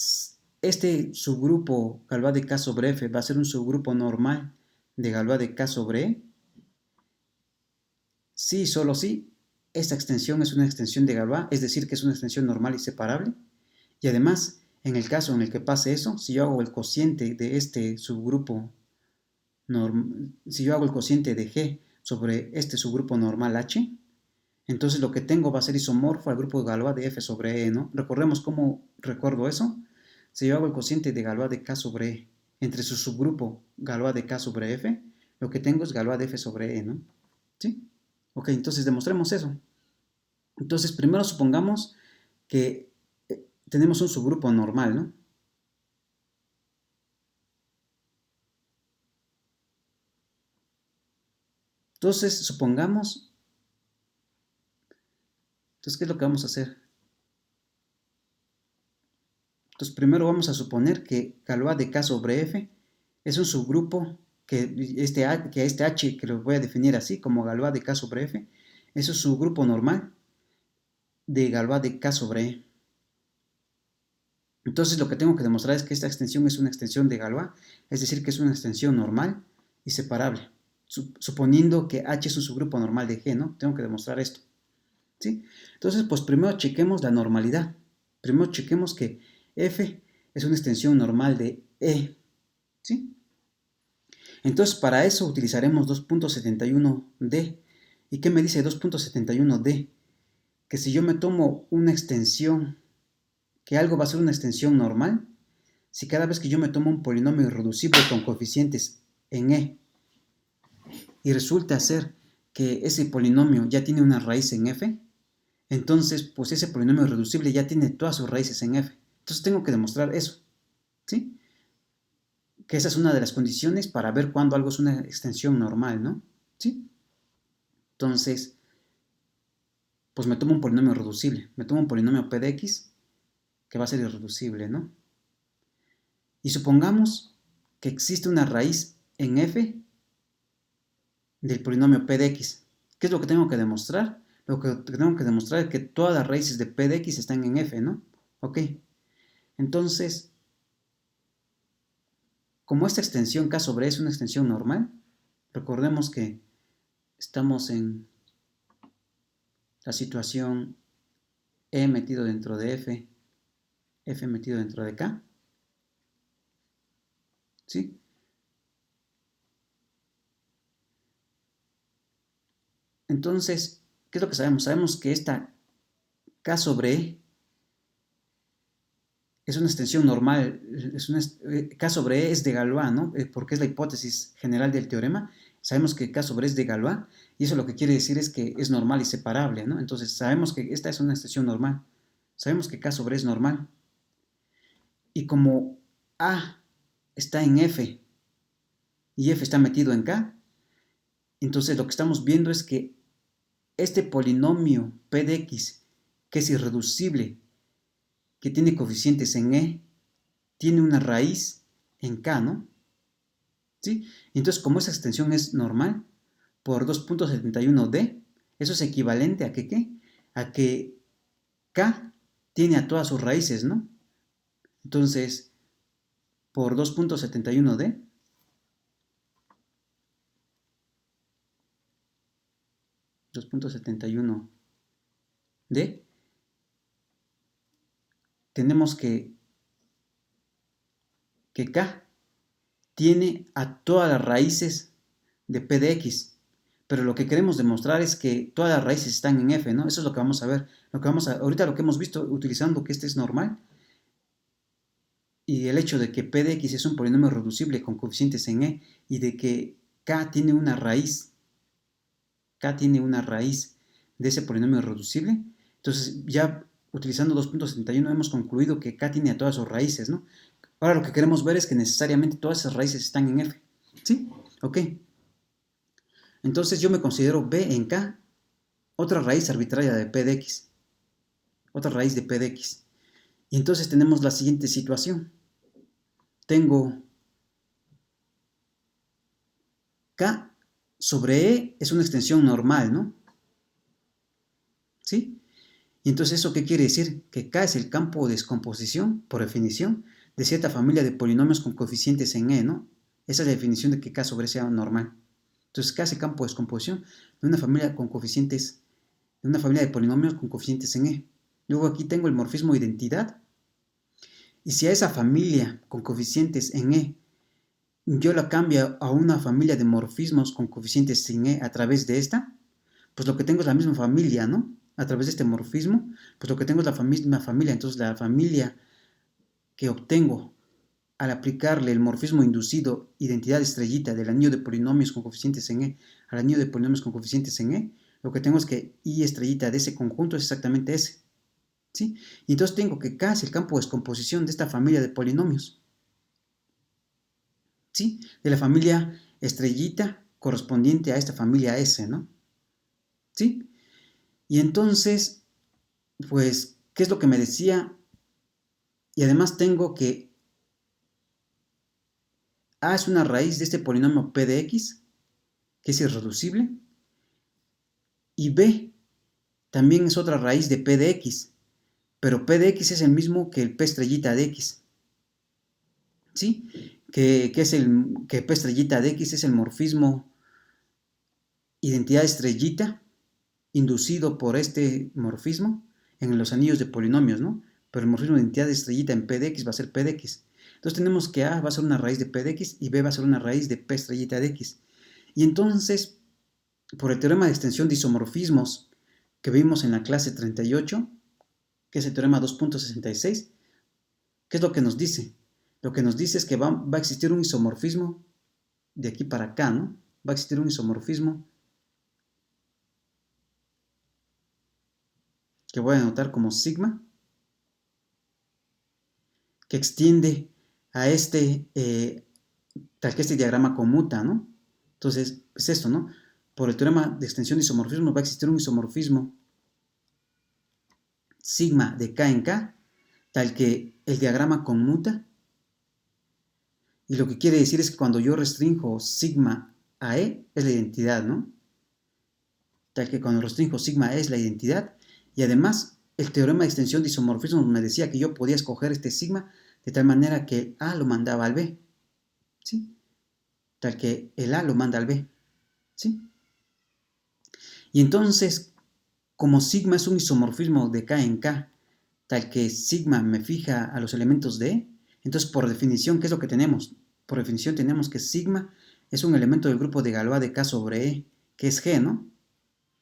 este subgrupo Galois de K sobre F va a ser un subgrupo normal de Galois de K sobre E. Sí, solo sí, esta extensión es una extensión de Galois, es decir, que es una extensión normal y separable. Y además, en el caso en el que pase eso, si yo hago el cociente de este subgrupo, si yo hago el cociente de G sobre este subgrupo normal H, entonces lo que tengo va a ser isomorfo al grupo de Galois de F sobre E, ¿no? Recordemos cómo recuerdo eso. Si yo hago el cociente de Galois de K sobre E entre su subgrupo Galois de K sobre F, lo que tengo es Galois de F sobre E, ¿no? ¿Sí? Ok, entonces demostremos eso. Entonces, primero supongamos que tenemos un subgrupo normal, ¿no? Entonces, supongamos, entonces, ¿qué es lo que vamos a hacer? Entonces, primero vamos a suponer que Galois de K sobre F es un subgrupo que este H, que lo voy a definir así, como Galois de K sobre F, es un subgrupo normal de Galois de K sobre E. Entonces, lo que tengo que demostrar es que esta extensión es una extensión de Galois, es decir, que es una extensión normal y separable, suponiendo que H es un subgrupo normal de G, ¿no? Tengo que demostrar esto, ¿sí? Entonces, pues primero chequemos la normalidad. Primero chequemos que F es una extensión normal de E, ¿sí? Entonces, para eso utilizaremos 2.71D. ¿Y qué me dice 2.71D? Que si yo me tomo una extensión, que algo va a ser una extensión normal, si cada vez que yo me tomo un polinomio irreducible con coeficientes en E, y resulta ser que ese polinomio ya tiene una raíz en F, entonces pues ese polinomio irreducible ya tiene todas sus raíces en F. Entonces tengo que demostrar eso, ¿sí? Que esa es una de las condiciones para ver cuándo algo es una extensión normal, ¿no? ¿Sí? Entonces, pues me tomo un polinomio reducible, me tomo un polinomio p de x que va a ser irreducible, ¿no? Y supongamos que existe una raíz en f del polinomio p de x. ¿Qué es lo que tengo que demostrar? Lo que tengo que demostrar es que todas las raíces de p de x están en f, ¿no? Ok. Entonces, como esta extensión k sobre e es una extensión normal, recordemos que estamos en la situación e metido dentro de f, f metido dentro de k, ¿sí? Entonces, ¿qué es lo que sabemos? Sabemos que esta k sobre e es una extensión normal, k sobre e es de Galois, ¿no? Porque es la hipótesis general del teorema. Sabemos que k sobre e es de Galois, y eso lo que quiere decir es que es normal y separable, ¿no? Entonces, sabemos que esta es una extensión normal. Sabemos que k sobre e es normal. Y como a está en f y f está metido en k, entonces lo que estamos viendo es que este polinomio p de x, que es irreducible, que tiene coeficientes en e, tiene una raíz en k, ¿no? ¿Sí? Entonces, como esa extensión es normal, por 2.71d, eso es equivalente a que, ¿qué? A que k tiene a todas sus raíces, ¿no? Entonces, por 2.71d, 2.71d, tenemos que k tiene a todas las raíces de p de x, pero lo que queremos demostrar es que todas las raíces están en f, ¿no? Eso es lo que vamos a ver. Ahorita lo que hemos visto utilizando que este es normal y el hecho de que p de x es un polinomio reducible con coeficientes en e y de que K tiene una raíz. K tiene una raíz de ese polinomio irreducible. Entonces, ya utilizando 2.71 hemos concluido que K tiene a todas sus raíces, ¿no? Ahora lo que queremos ver es que necesariamente todas esas raíces están en F. ¿Sí? Ok. Entonces yo me considero B en K, otra raíz arbitraria de P de X. Otra raíz de P de X. Y entonces tenemos la siguiente situación. Tengo K sobre E es una extensión normal, ¿no? ¿Sí? Y entonces, ¿eso qué quiere decir? Que K es el campo de descomposición, por definición, de cierta familia de polinomios con coeficientes en E, ¿no? Esa es la definición de que K sobre E sea normal. Entonces, K es el campo de descomposición de una familia con coeficientes, de una familia de polinomios con coeficientes en E. Luego aquí tengo el morfismo identidad. Y si a esa familia con coeficientes en E yo la cambio a una familia de morfismos con coeficientes sin E a través de esta, pues lo que tengo es la misma familia, ¿no? A través de este morfismo, pues lo que tengo es la misma familia. Entonces la familia que obtengo al aplicarle el morfismo inducido identidad estrellita del anillo de polinomios con coeficientes en E al anillo de polinomios con coeficientes en E, lo que tengo es que I estrellita de ese conjunto es exactamente ese. ¿Sí? Y entonces tengo que K es el campo de descomposición de esta familia de polinomios. ¿Sí? De la familia estrellita correspondiente a esta familia S, ¿no? ¿Sí? Y entonces, pues, ¿qué es lo que me decía? Y además tengo que A es una raíz de este polinomio P de X, que es irreducible, y B también es otra raíz de P de X, pero P de X es el mismo que el P estrellita de X. ¿Sí? Que P estrellita de X es el morfismo identidad estrellita inducido por este morfismo en los anillos de polinomios, ¿no? Pero el morfismo de identidad estrellita en P de X va a ser P de X. Entonces tenemos que A va a ser una raíz de P de X y B va a ser una raíz de P estrellita de X. Y entonces, por el teorema de extensión de isomorfismos que vimos en la clase 38, que es el teorema 2.66, ¿qué es lo que nos dice? Lo que nos dice es que va a existir un isomorfismo de aquí para acá, ¿no? Va a existir un isomorfismo que voy a anotar como sigma, que extiende a tal que este diagrama conmuta, ¿no? Entonces, es esto, ¿no? Por el teorema de extensión de isomorfismo va a existir un isomorfismo sigma de K en K, tal que el diagrama conmuta. Y lo que quiere decir es que cuando yo restringo sigma a E, es la identidad, ¿no? Tal que cuando restringo sigma a E es la identidad. Y además, el teorema de extensión de isomorfismo me decía que yo podía escoger este sigma de tal manera que el A lo mandaba al B. ¿Sí? Tal que el A lo manda al B. ¿Sí? Y entonces, como sigma es un isomorfismo de K en K, tal que sigma me fija a los elementos de E, entonces por definición, ¿qué es lo que tenemos? Por definición tenemos que sigma es un elemento del grupo de Galois de K sobre E, que es G, ¿no?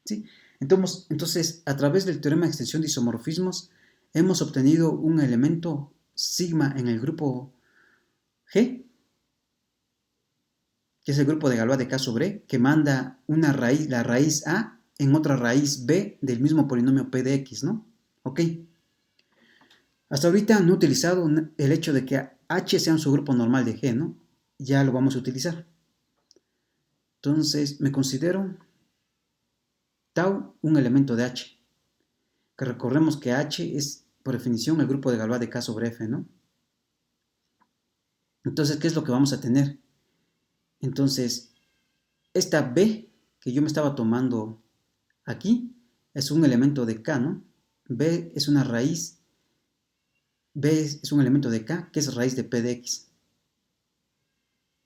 ¿Sí? Entonces, a través del teorema de extensión de isomorfismos, hemos obtenido un elemento sigma en el grupo G, que es el grupo de Galois de K sobre E, que manda una raíz, la raíz A en otra raíz B del mismo polinomio P de X, ¿no? Ok. Hasta ahorita no he utilizado el hecho de que H sea un subgrupo normal de G, ¿no? Ya lo vamos a utilizar. Entonces, me considero tau un elemento de H. Que recordemos que H es, por definición, el grupo de Galois de K sobre F, ¿no? Entonces, ¿qué es lo que vamos a tener? Entonces, esta B que yo me estaba tomando aquí es un elemento de K, ¿no? B es una raíz, B es un elemento de K que es raíz de P de X.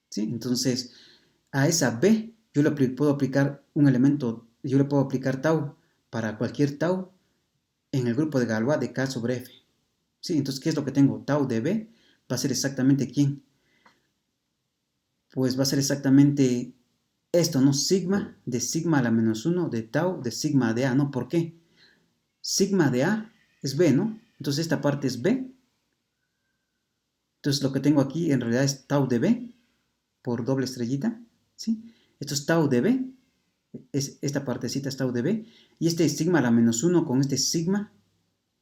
¿Sí? Entonces, a esa B yo le puedo aplicar un elemento, yo le puedo aplicar tau para cualquier tau en el grupo de Galois de K sobre F. ¿Sí? Entonces, ¿qué es lo que tengo? Tau de B va a ser exactamente ¿quién? Pues va a ser exactamente esto, ¿no? Sigma de sigma a la menos 1 de tau de sigma de A, ¿no? ¿Por qué? Sigma de A es B, ¿no? Entonces esta parte es B. Entonces lo que tengo aquí en realidad es tau de B por doble estrellita, ¿sí? Esto es tau de B, esta partecita es tau de B, y este sigma a la menos 1 con este sigma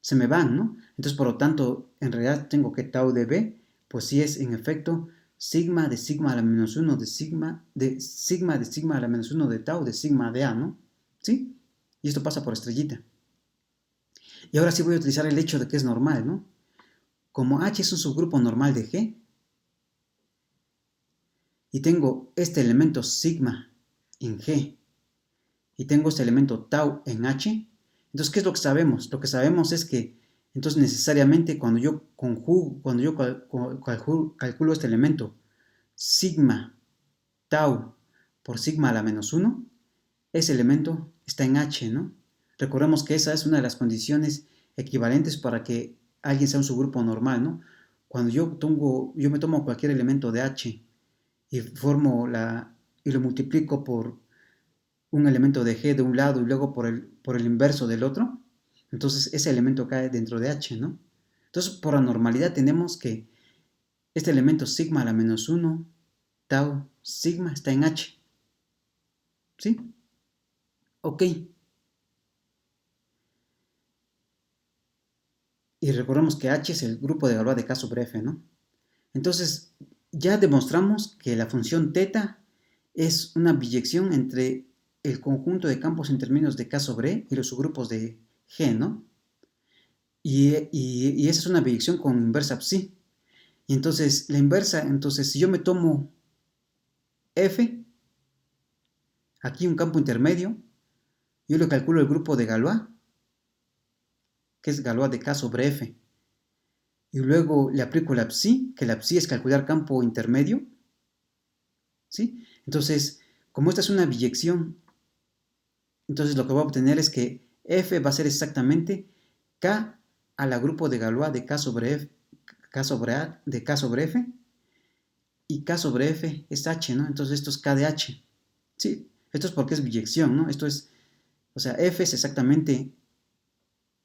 se me van, ¿no? Entonces, por lo tanto, en realidad tengo que tau de B, pues sí es en efecto sigma de sigma a la menos 1 de sigma de sigma a la menos 1 de tau de sigma de A, ¿no? ¿Sí? Y esto pasa por estrellita. Y ahora sí voy a utilizar el hecho de que es normal, ¿no? Como H es un subgrupo normal de G, y tengo este elemento sigma en G, y tengo este elemento tau en H, entonces, ¿qué es lo que sabemos? Lo que sabemos es que, entonces, necesariamente cuando yo calculo este elemento sigma tau por sigma a la menos 1, ese elemento está en H, ¿no? Recordemos que esa es una de las condiciones equivalentes para que alguien sea un subgrupo normal, ¿no? Cuando yo me tomo cualquier elemento de H y y lo multiplico por un elemento de G de un lado y luego por el inverso del otro, entonces ese elemento cae dentro de H, ¿no? Entonces, por la normalidad tenemos que este elemento sigma a la menos 1, tau, sigma, está en H. ¿Sí? Ok. Y recordemos que H es el grupo de Galois de K sobre F, ¿no? Entonces, ya demostramos que la función θ es una biyección entre el conjunto de campos intermedios de K sobre E y los subgrupos de G, ¿no? Y esa es una biyección con inversa psi. Y entonces, la inversa, entonces, si yo me tomo F, aquí un campo intermedio, yo le calculo el grupo de Galois, que es Galois de K sobre F, y luego le aplico la psi, que la psi es calcular campo intermedio, ¿sí? Entonces, como esta es una biyección, entonces lo que voy a obtener es que F va a ser exactamente K a la grupo de Galois de K sobre F, K sobre A, de K sobre F, y K sobre F es H, ¿no? Entonces esto es K de H, ¿sí? Esto es porque es biyección, ¿no? Esto es, o sea, F es exactamente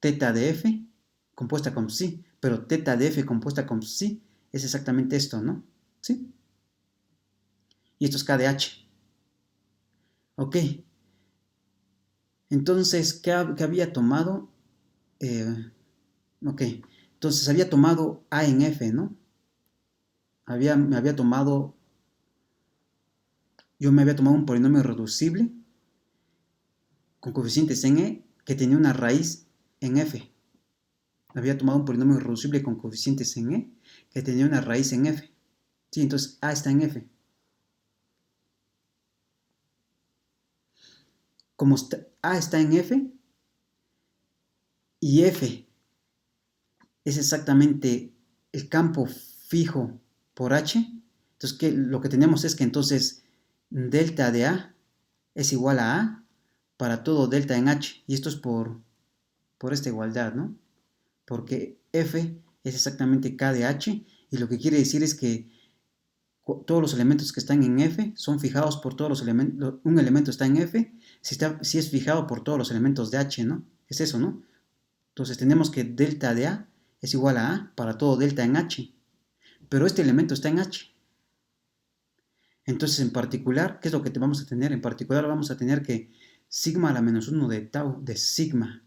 θ de F compuesta con psi, pero θ de F compuesta con psi es exactamente esto, ¿no? ¿Sí? Y esto es K de H. Ok. Entonces, ¿qué había tomado? Ok. Entonces, había tomado A en F, ¿no? Yo me había tomado un polinomio reducible con coeficientes en E que tenía una raíz en F. Había tomado un polinomio reducible con coeficientes en E que tenía una raíz en F. Sí, entonces A está en F. Como A está en F y F es exactamente el campo fijo por H, entonces lo que tenemos es que entonces delta de A es igual a A para todo delta en H, y esto es por esta igualdad, ¿no? Porque F es exactamente K de H, y lo que quiere decir es que todos los elementos que están en F son fijados por todos los elementos, un elemento está en F, si es fijado por todos los elementos de H, ¿no? Es eso, ¿no? Entonces tenemos que delta de A es igual a A para todo delta en H, pero este elemento está en H. Entonces, en particular, ¿qué es lo que vamos a tener? En particular vamos a tener que sigma a la menos 1 de tau de sigma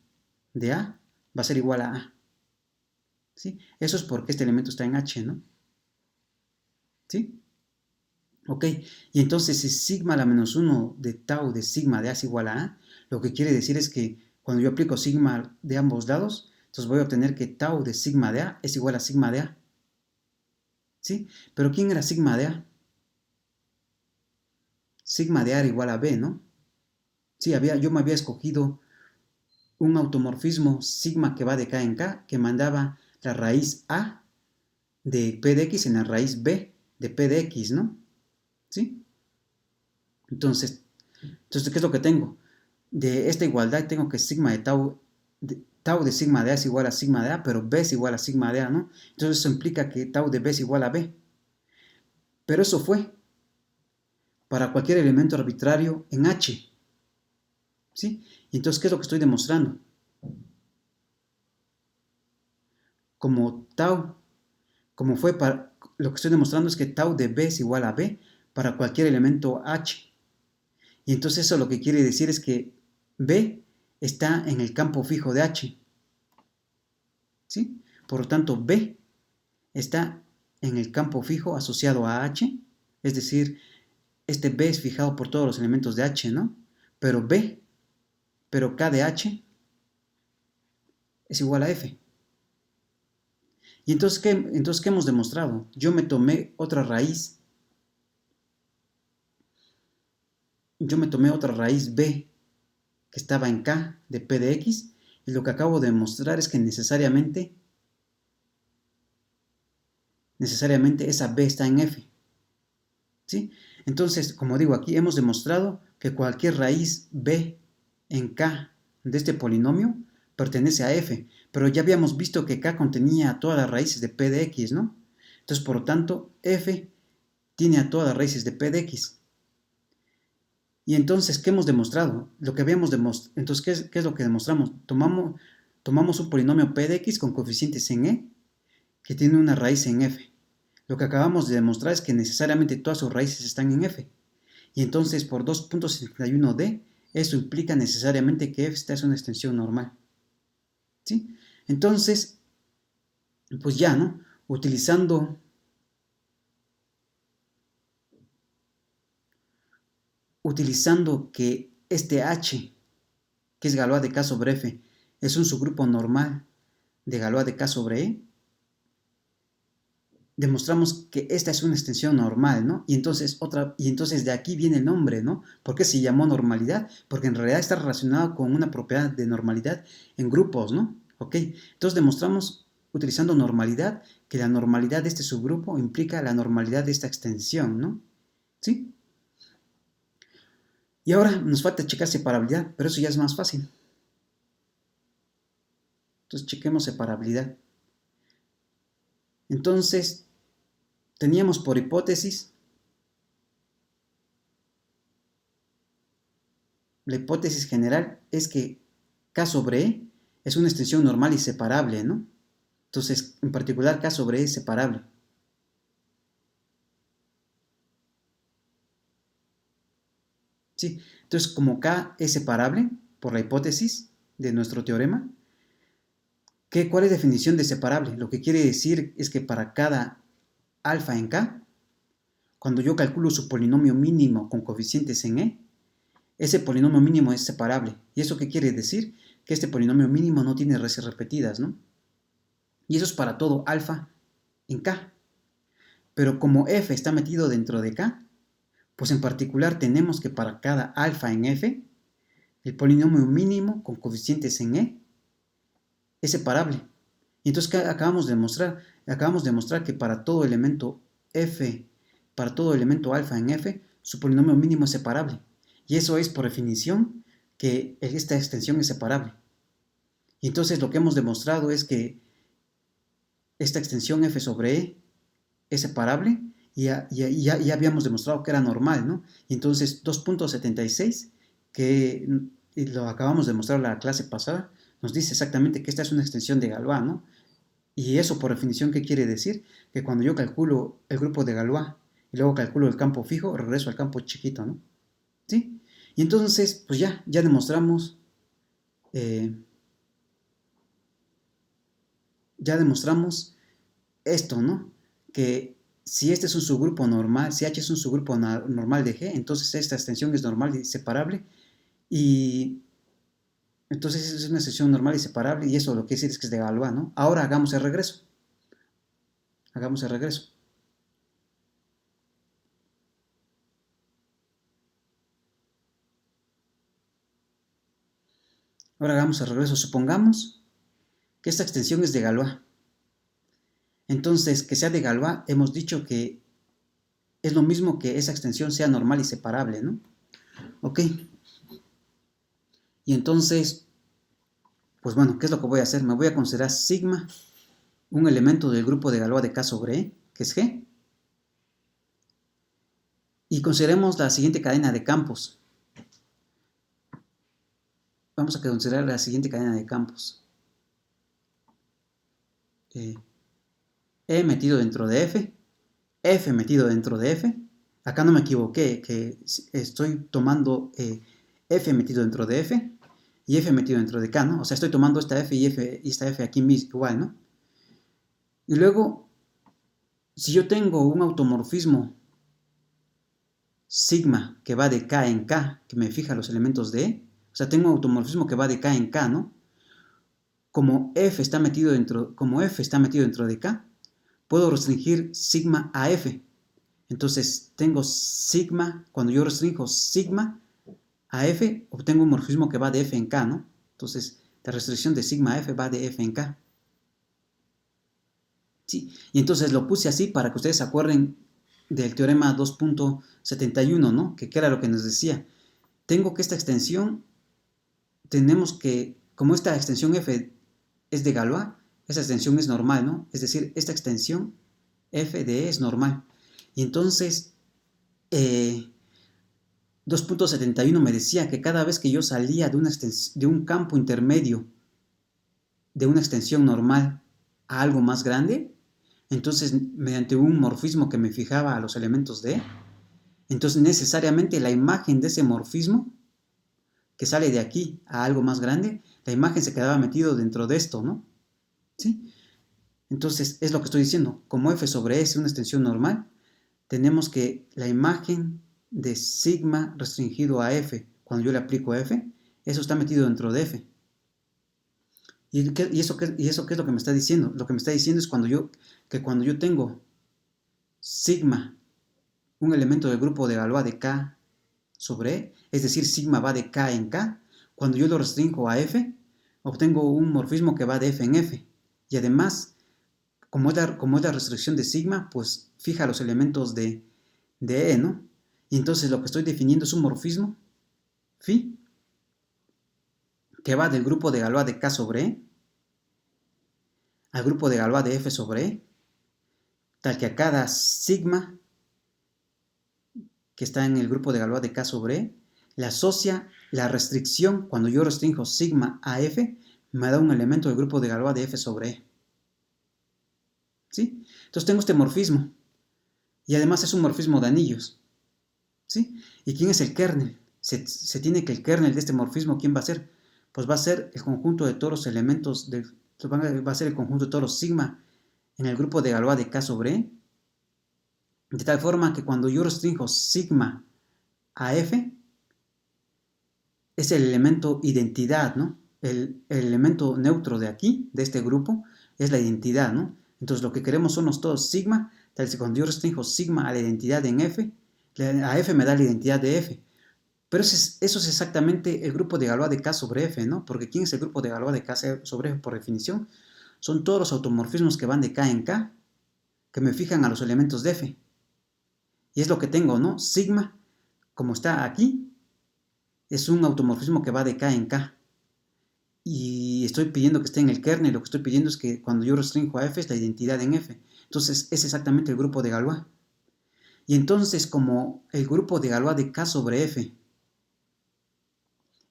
de A va a ser igual a A. ¿Sí? Eso es porque este elemento está en H, ¿no? ¿Sí? Ok, y entonces si sigma a la menos 1 de tau de sigma de A es igual a A, lo que quiere decir es que cuando yo aplico sigma de ambos lados, entonces voy a obtener que tau de sigma de A es igual a sigma de A. ¿Sí? Pero ¿quién era sigma de A? Sigma de A era igual a B, ¿no? Sí, yo me había escogido un automorfismo sigma que va de K en K, que mandaba la raíz A de P de X en la raíz B de P de X, ¿no? ¿Sí? Entonces, ¿qué es lo que tengo? De esta igualdad tengo que sigma de tau de sigma de A es igual a sigma de A, pero B es igual a sigma de A, ¿no? Entonces eso implica que tau de B es igual a B. Pero eso fue para cualquier elemento arbitrario en H. ¿Sí? Y entonces, ¿qué es lo que estoy demostrando? Como tau, lo que estoy demostrando es que tau de B es igual a B para cualquier elemento H. Y entonces eso lo que quiere decir es que B está en el campo fijo de H. ¿Sí? Por lo tanto, B está en el campo fijo asociado a H. Es decir, este B es fijado por todos los elementos de H, ¿no? Pero K de H es igual a F. ¿Y entonces qué hemos demostrado? Yo me tomé otra raíz. Yo me tomé otra raíz B que estaba en K de P de X, y lo que acabo de demostrar es que necesariamente esa B está en F. ¿Sí? Entonces, como digo, aquí hemos demostrado que cualquier raíz B en K de este polinomio pertenece a F, pero ya habíamos visto que K contenía todas las raíces de P de X, ¿no? Entonces, por lo tanto, F tiene a todas las raíces de P de X. Y entonces, ¿qué hemos demostrado? Lo que habíamos demostrado. Entonces, ¿qué es lo que demostramos? Tomamos un polinomio P de X con coeficientes en E que tiene una raíz en F. Lo que acabamos de demostrar es que necesariamente todas sus raíces están en F. Y entonces, por 2.71D, eso implica necesariamente que F esta es una extensión normal. ¿Sí? Entonces, pues ya, ¿no? Utilizando que este H, que es Galois de K sobre F, es un subgrupo normal de Galois de K sobre E, demostramos que esta es una extensión normal, ¿no? Y entonces de aquí viene el nombre, ¿no? ¿Por qué se llamó normalidad? Porque en realidad está relacionado con una propiedad de normalidad en grupos, ¿no? ¿Ok? Entonces demostramos, utilizando normalidad, que la normalidad de este subgrupo implica la normalidad de esta extensión, ¿no? ¿Sí? Y ahora nos falta checar separabilidad, pero eso ya es más fácil. Entonces chequemos separabilidad. Entonces, teníamos por hipótesis, la hipótesis general es que K sobre E es una extensión normal y separable, ¿no? Entonces, en particular, K sobre E es separable. ¿Sí? Entonces, como K es separable, por la hipótesis de nuestro teorema, ¿cuál es la definición de separable? Lo que quiere decir es que para cada alfa en K, cuando yo calculo su polinomio mínimo con coeficientes en E, ese polinomio mínimo es separable. ¿Y eso qué quiere decir? Que este polinomio mínimo no tiene raíces repetidas, ¿no? Y eso es para todo alfa en K. Pero como F está metido dentro de K, pues en particular tenemos que para cada alfa en F, el polinomio mínimo con coeficientes en E es separable. Y entonces, ¿qué acabamos de demostrar? Acabamos de demostrar que para todo elemento F, para todo elemento alfa en F, su polinomio mínimo es separable. Y eso es por definición que esta extensión es separable. Y entonces lo que hemos demostrado es que esta extensión F sobre E es separable y ya habíamos demostrado que era normal, ¿no? Y entonces 2.76, que lo acabamos de demostrar la clase pasada, nos dice exactamente que esta es una extensión de Galois, ¿no? Y eso por definición, ¿qué quiere decir? Que cuando yo calculo el grupo de Galois y luego calculo el campo fijo, regreso al campo chiquito, ¿no? ¿Sí? Y entonces, pues ya demostramos, eh, esto, ¿no? Que si este es un subgrupo normal, si H es un subgrupo normal de G, entonces esta extensión es normal y separable. Y entonces es una extensión normal y separable, y eso lo que quiere decir es que es de Galois, ¿no? Ahora hagamos el regreso. Hagamos el regreso. Ahora hagamos el regreso. Supongamos que esta extensión es de Galois. Entonces, que sea de Galois, hemos dicho que es lo mismo que esa extensión sea normal y separable, ¿no? Ok. Y entonces, pues bueno, ¿qué es lo que voy a hacer? Me voy a considerar sigma, un elemento del grupo de Galois de K sobre E, que es G. Y consideremos la siguiente cadena de campos. Vamos a considerar la siguiente cadena de campos. E metido dentro de F, F metido dentro de F, acá no me equivoqué, que estoy tomando F metido dentro de F y F metido dentro de K, ¿no? O sea, estoy tomando esta F y esta F aquí mismo, igual, ¿no? Y luego, si yo tengo un automorfismo sigma que va de K en K, que me fija los elementos de E, o sea, tengo un automorfismo que va de K en K, ¿no? Como F está metido dentro de K, puedo restringir sigma a F. Entonces, tengo sigma, cuando yo restringo sigma a F, obtengo un morfismo que va de F en K, ¿no? Entonces, la restricción de sigma a F va de F en K. ¿Sí? Y entonces lo puse así para que ustedes se acuerden del teorema 2.71, ¿no? Que era lo que nos decía. Tengo que esta extensión, tenemos que, como esta extensión F es de Galois, esa extensión es normal, ¿no? Es decir, esta extensión F de E es normal. Y entonces, 2.71 me decía que cada vez que yo salía de un campo intermedio de una extensión normal a algo más grande, entonces mediante un morfismo que me fijaba a los elementos de E, entonces necesariamente la imagen de ese morfismo que sale de aquí a algo más grande, la imagen se quedaba metido dentro de esto, ¿no? ¿Sí? Entonces es lo que estoy diciendo, como F sobre E es una extensión normal, tenemos que la imagen de sigma restringido a F, cuando yo le aplico F, eso está metido dentro de F. ¿Y eso qué es lo que me está diciendo? Lo que me está diciendo es que cuando yo tengo sigma, un elemento del grupo de Galois de K sobre E, es decir, sigma va de K en K, cuando yo lo restringo a F, obtengo un morfismo que va de F en F. Y además, como es la restricción de sigma, pues fija los elementos de E, ¿no? Y entonces lo que estoy definiendo es un morfismo phi que va del grupo de Galois de K sobre E al grupo de Galois de F sobre E, tal que a cada sigma que está en el grupo de Galois de K sobre E, le asocia la restricción, cuando yo restringo sigma a F, me da un elemento del grupo de Galois de F sobre E. ¿Sí? Entonces tengo este morfismo, y además es un morfismo de anillos. ¿Sí? ¿Y quién es el kernel? Se tiene que el kernel de este morfismo, ¿quién va a ser? Pues va a ser el conjunto de todos los elementos, va a ser el conjunto de todos los sigma en el grupo de Galois de K sobre E, de tal forma que cuando yo restringo sigma a F, es el elemento identidad, ¿no? El elemento neutro de aquí, de este grupo, es la identidad, ¿no? Entonces lo que queremos son los todos sigma, tal que cuando yo restringo sigma a la identidad en F, a F me da la identidad de F. Pero eso es exactamente el grupo de Galois de K sobre F, ¿no? Porque ¿quién es el grupo de Galois de K sobre F por definición? Son todos los automorfismos que van de K en K, que me fijan a los elementos de F. Y es lo que tengo, ¿no? Sigma, como está aquí, es un automorfismo que va de K en K. Y estoy pidiendo que esté en el kernel, lo que estoy pidiendo es que cuando yo restringo a F es la identidad en F. Entonces es exactamente el grupo de Galois. Y entonces como el grupo de Galois de K sobre F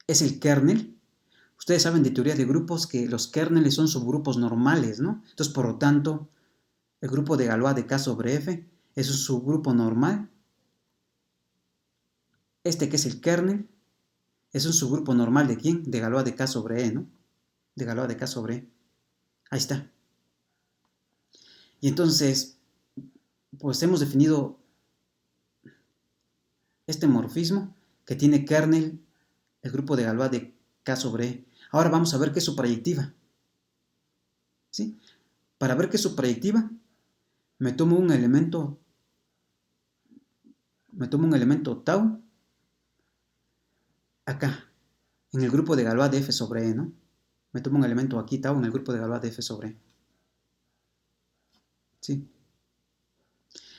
es el kernel, ustedes saben de teoría de grupos que los kerneles son subgrupos normales, ¿no? Entonces por lo tanto el grupo de Galois de K sobre F es un subgrupo normal. Este que es el kernel es un subgrupo normal de ¿quién? De Galois de K sobre E, ¿no? De Galois de K sobre E. Ahí está. Y entonces, pues hemos definido este morfismo que tiene kernel el grupo de Galois de K sobre E. Ahora vamos a ver qué es su proyectiva. ¿Sí? Para ver qué es su proyectiva, me tomo un elemento tau acá, en el grupo de Galois de F sobre E, ¿no? Me tomo un elemento aquí tau en el grupo de Galois de F sobre E. ¿Sí?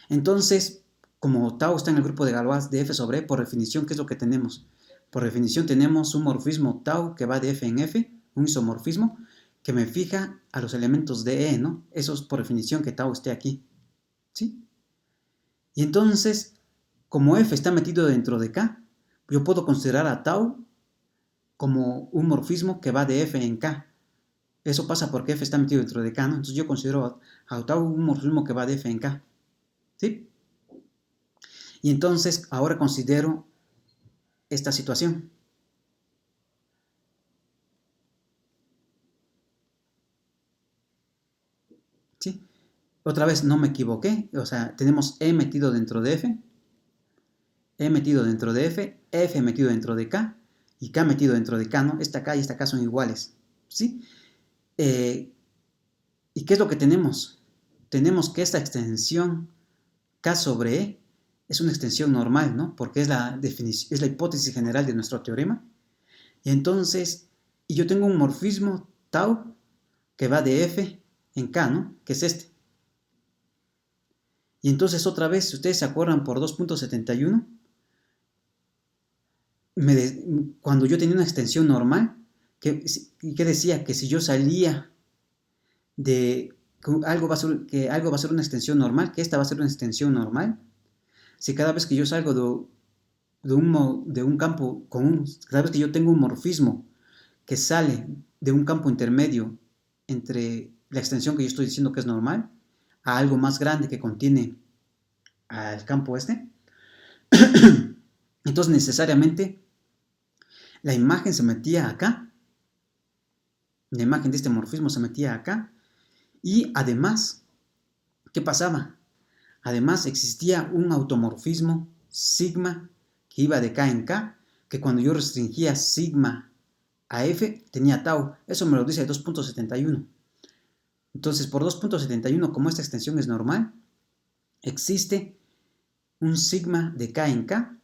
Entonces, como tau está en el grupo de Galois de F sobre E, por definición, ¿qué es lo que tenemos? Por definición tenemos un morfismo tau que va de F en F, un isomorfismo, que me fija a los elementos de E, ¿no? Eso es por definición que tau esté aquí. ¿Sí? Y entonces, como F está metido dentro de K, yo puedo considerar a tau como un morfismo que va de F en K. Eso pasa porque F está metido dentro de K, ¿no? Entonces yo considero a tau un morfismo que va de F en K. ¿Sí? Y entonces ahora considero esta situación. ¿Sí? Otra vez no me equivoqué, o sea, tenemos E metido dentro de F, E metido dentro de F, F metido dentro de K y K metido dentro de K, ¿no? Esta K y esta K son iguales, ¿sí? ¿Y qué es lo que tenemos? Tenemos que esta extensión K sobre E es una extensión normal, ¿no? Porque es la hipótesis general de nuestro teorema. Y entonces, y yo tengo un morfismo tau que va de F en K, ¿no? Que es este. Y entonces otra vez, si ustedes se acuerdan por 2.71, cuando yo tenía una extensión normal, ¿qué decía? Que si yo salía de algo va a ser una extensión normal, que esta va a ser una extensión normal. Si cada vez que yo salgo de un campo cada vez que yo tengo un morfismo que sale de un campo intermedio entre la extensión que yo estoy diciendo que es normal a algo más grande que contiene al campo este, entonces necesariamente la imagen se metía acá, la imagen de este morfismo se metía acá, y además, ¿qué pasaba? Además existía un automorfismo sigma que iba de K en K, que cuando yo restringía sigma a F tenía tau. Eso me lo dice 2.71. Entonces, por 2.71, como esta extensión es normal, existe un sigma de K en K,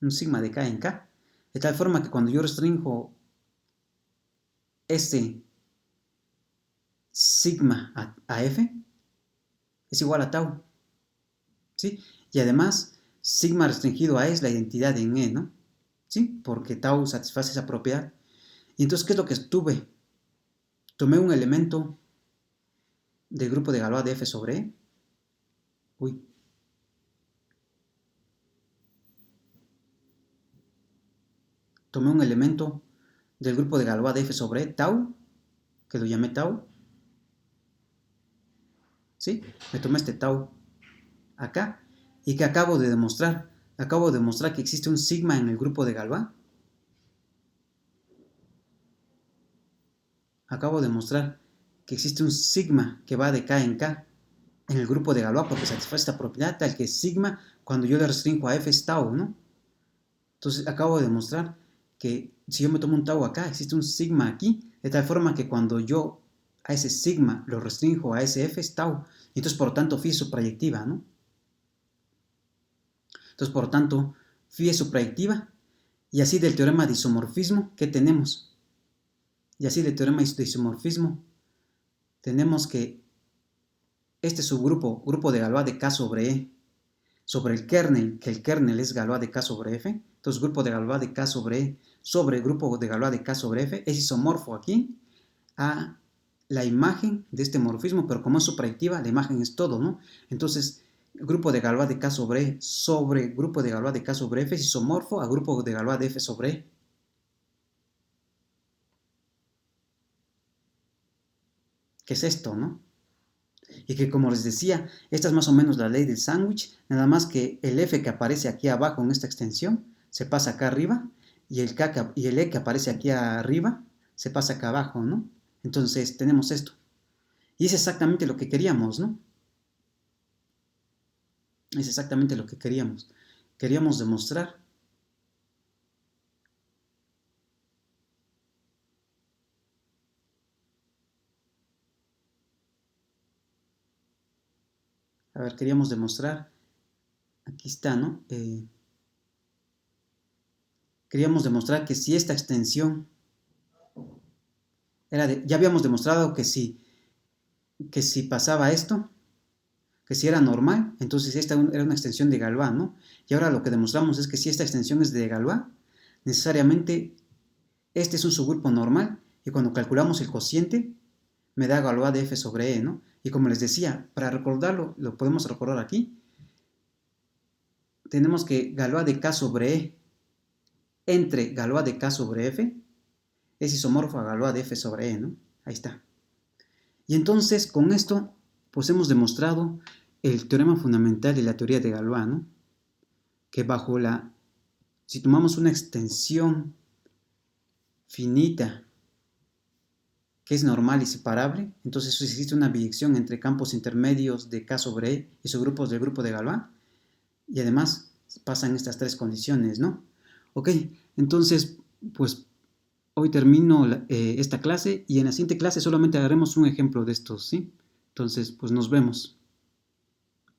un sigma de K en K, de tal forma que cuando yo restringo este sigma a F, es igual a tau, ¿sí? Y además, sigma restringido a E es la identidad en E, ¿no? ¿Sí? Porque tau satisface esa propiedad. Y entonces, ¿qué es lo que tuve? Tomé un elemento del grupo de Galois de F sobre E. Uy. Tomé un elemento del grupo de Galois de F sobre E, tau, que lo llamé tau. ¿Sí? Me tomé este tau acá. ¿Y que acabo de demostrar? Acabo de demostrar que existe un sigma en el grupo de Galois. Acabo de demostrar que existe un sigma que va de K en K en el grupo de Galois porque satisface esta propiedad tal que sigma cuando yo le restringo a F es tau, ¿no? Entonces acabo de demostrar que si yo me tomo un tau acá, existe un sigma aquí, de tal forma que cuando yo a ese sigma lo restringo a ese F es tau. Y entonces por lo tanto phi es su proyectiva, ¿no? Entonces por lo tanto phi es su proyectiva. Y así del teorema de isomorfismo, ¿qué tenemos? Y así del teorema de isomorfismo, tenemos que este subgrupo, grupo de Galois de K sobre E, sobre el kernel, que el kernel es Galois de K sobre F, entonces grupo de Galois de K sobre E sobre grupo de Galois de K sobre F es isomorfo aquí a la imagen de este morfismo, pero como es su proyectiva, la imagen es todo, ¿no? Entonces, grupo de Galois de K sobre E sobre grupo de Galois de K sobre F es isomorfo a grupo de Galois de F sobre E. ¿Qué es esto, no? Y que como les decía, esta es más o menos la ley del sándwich, nada más que el F que aparece aquí abajo en esta extensión se pasa acá arriba y el E que aparece aquí arriba se pasa acá abajo, ¿no? Entonces tenemos esto. Y es exactamente lo que queríamos, ¿no? Es exactamente lo que queríamos. Queríamos demostrar queríamos demostrar, aquí está, ¿no? Queríamos demostrar que si esta extensión ya habíamos demostrado que si pasaba esto, que si era normal, entonces esta era una extensión de Galois, ¿no? Y ahora lo que demostramos es que si esta extensión es de Galois, necesariamente este es un subgrupo normal, y cuando calculamos el cociente, me da Galois de F sobre E, ¿no? Y como les decía, para recordarlo, lo podemos recordar aquí, tenemos que Galois de K sobre E entre Galois de K sobre F es isomorfo a Galois de F sobre E, ¿no? Ahí está. Y entonces, con esto, pues hemos demostrado el teorema fundamental de la teoría de Galois, ¿no? Que si tomamos una extensión finita que es normal y separable, entonces existe una biyección entre campos intermedios de K sobre E y subgrupos del grupo de Galois, y además pasan estas tres condiciones, ¿no? Ok, entonces, pues hoy termino esta clase y en la siguiente clase solamente haremos un ejemplo de estos, ¿sí? Entonces, pues nos vemos.